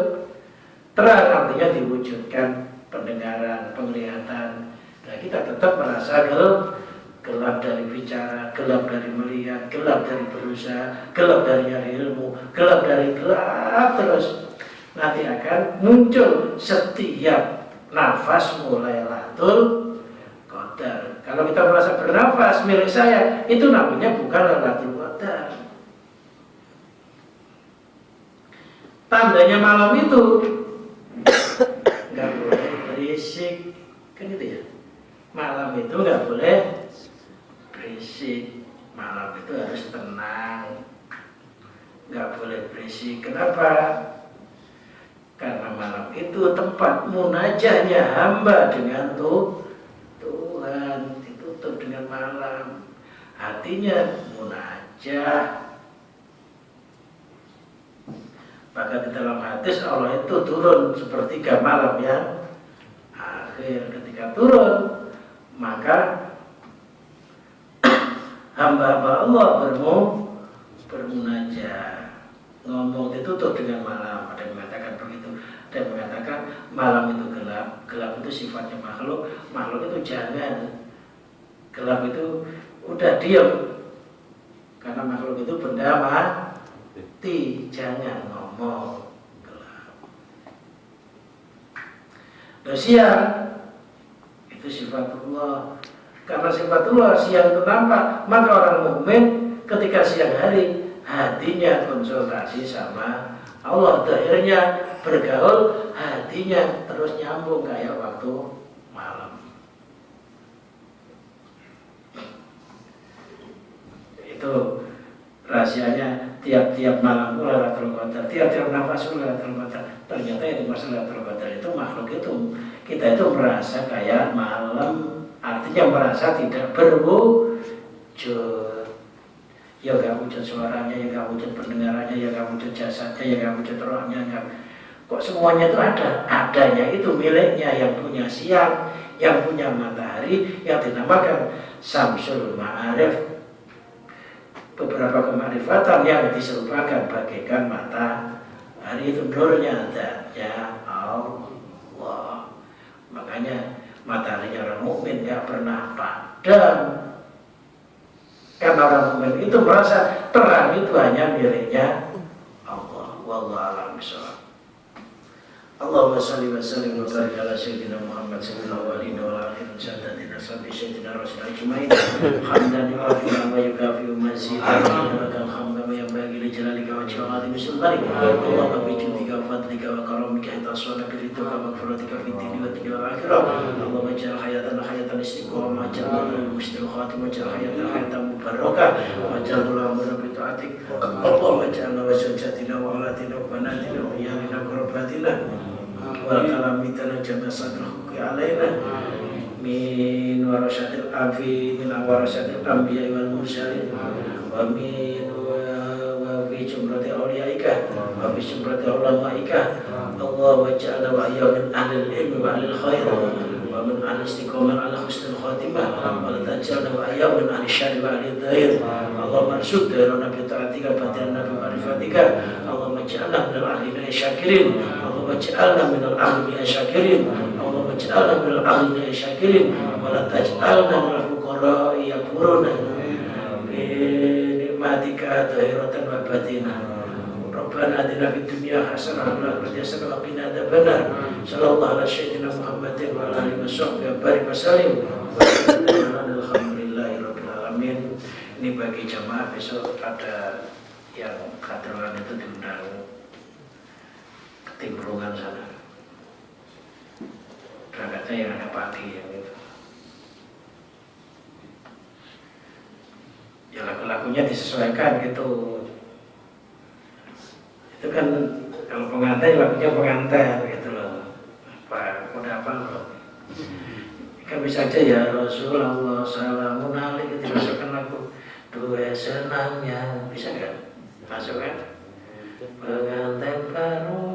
Terang artinya diwujudkan, pendengaran, penglihatan. Nah, kita tetap merasa gelap dari bicara, gelap dari melihat, gelap dari berusaha, gelap dari nyari ilmu, gelap dari gelap terus. Nanti akan muncul setiap nafas mulai Lailatul Qadar. Kalau kita merasa bernafas milik saya, itu namanya bukan Lailatul Qadar. Tandanya malam itu nggak boleh berisik, kan gitu ya. Malam itu nggak boleh berisik. Malam itu harus tenang, nggak boleh berisik. Kenapa? Karena malam itu tempat munajahnya hamba dengan Tuhan, ditutup dengan malam. Hatinya munajah. Maka di dalam hadis Allah itu turun sepertiga malam yang akhir. Ketika turun, maka hamba-hamba Allah bermunajah. Ngomong ditutup dengan malam. Ada yang mengatakan begitu. Ada yang mengatakan malam itu gelap. Gelap itu sifatnya makhluk. Makhluk itu jangan. Gelap itu udah diam. Karena makhluk itu benda mati. Jangan ngomong. Gelap. Dan siang itu sifatullah. Karena sifatullah siang itu nampak. Maka orang mukmin ketika siang hari hatinya konsultasi sama Allah, akhirnya bergaul, hatinya terus nyambung kayak waktu malam. Itu rahasianya. Tiap-tiap malam Lailatul Qadar, tiap-tiap nafas Lailatul Qadar. Ternyata yang dimaksud Lailatul Qadar itu makhluk itu, kita itu merasa kayak malam, artinya merasa tidak berwujud. Ya gak wujud suaranya, ya gak wujud pendengarannya, ya gak wujud jasadnya, ya gak wujud rohnya, Kok semuanya itu ada? Adanya itu miliknya yang punya siang, yang punya matahari, yang dinamakan Samsul Ma'arif. Beberapa kemarifatan yang diserupakan bagaikan matahari itu nurnya zatnya Allah. Makanya mataharinya orang mukmin gak pernah padam. Karena orang mukmin itu merasa terang itu hanya miliknya Allah. Wallahu a'lam bishawab. Allahumma salli wa sallim wa barik ala sayyidina Muhammad sallallahu alaihi wa alihi sayyidina sabbi sayyidina rasul ajmain hamdan yu'afina wa yukafi'u mazidan wa hamdan wa yanbaghi li jalalika wa jalali sultanik Allahumma bi judika wa fadlika wa karamika itaswana bi ridha wa maghfiratika fi dini wa dunya wal akhirah Allahumma ja'al hayatana hayatan istiqamah ja'al mustil khatimah ja'al hayatan hayatan mubarakah wa ja'al umrana bi ta'atik Allahumma ja'alna wa sajjatina wa alatina wa banatina wa iyalina wa rabbatina Walakalamitan jamasadul hukum alaina min warasatil afi min warasatil anbiya wal mursalin wa min wa fi jumlati awliyaika wa fi jumlati ulamaika Allah waj'alna wa iyyahu min ahlil ilmi wa ahlil khair wa min ahli istiqamah ala husnul khatimah wa la taj'alna wa iyyahu min ahli syarri wa ahli dhahir Allahumma arzuqna nabi ta'atika batil nabi ma'rifatika Allahumma ja'alna minal ahlina syakirin Allahumma ja'alna minal ahlina syakirin Allahumma ja'alna minal ahlina syakirin wa la taj'alna minal fuqara'i yakfuruna bi nikmatika zahiratan wa batinah Rabbana atina fid dunya hasanah wa fil akhirati hasanah wa qina adzabannar sallallahu ala sayyidina Muhammadin wa ala alihi washabbihi wa barik wa sallim alhamdulillahi rabbil alamin. Ini bagi jamaah besok ada yang kadroan itu diundang ke Timbrungan sana. Berangkatnya yang ada pagi yang itu. Ya lagu-lagunya disesuaikan gitu. Itu kan kalau pengantin lagunya pengantin gitu loh. Udah apa loh? Kan bisa aja ya Rasulullah salamun alaihi dimasukkan lagu dua senangnya bisa kan? Masuk kan? Pengantin baru.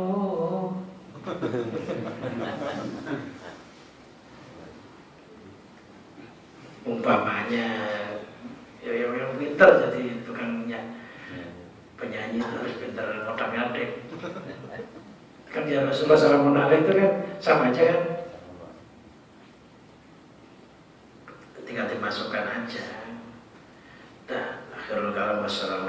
Umpamanya ya yang pintar jadi tukangnya penyanyi harus pintar ngotak-ngatik. Kan ya Rasulullah salamun alaihi itu kan sama aja kan? Tinggal dimasukkan aja. Dah, akhirul kalam wassalamu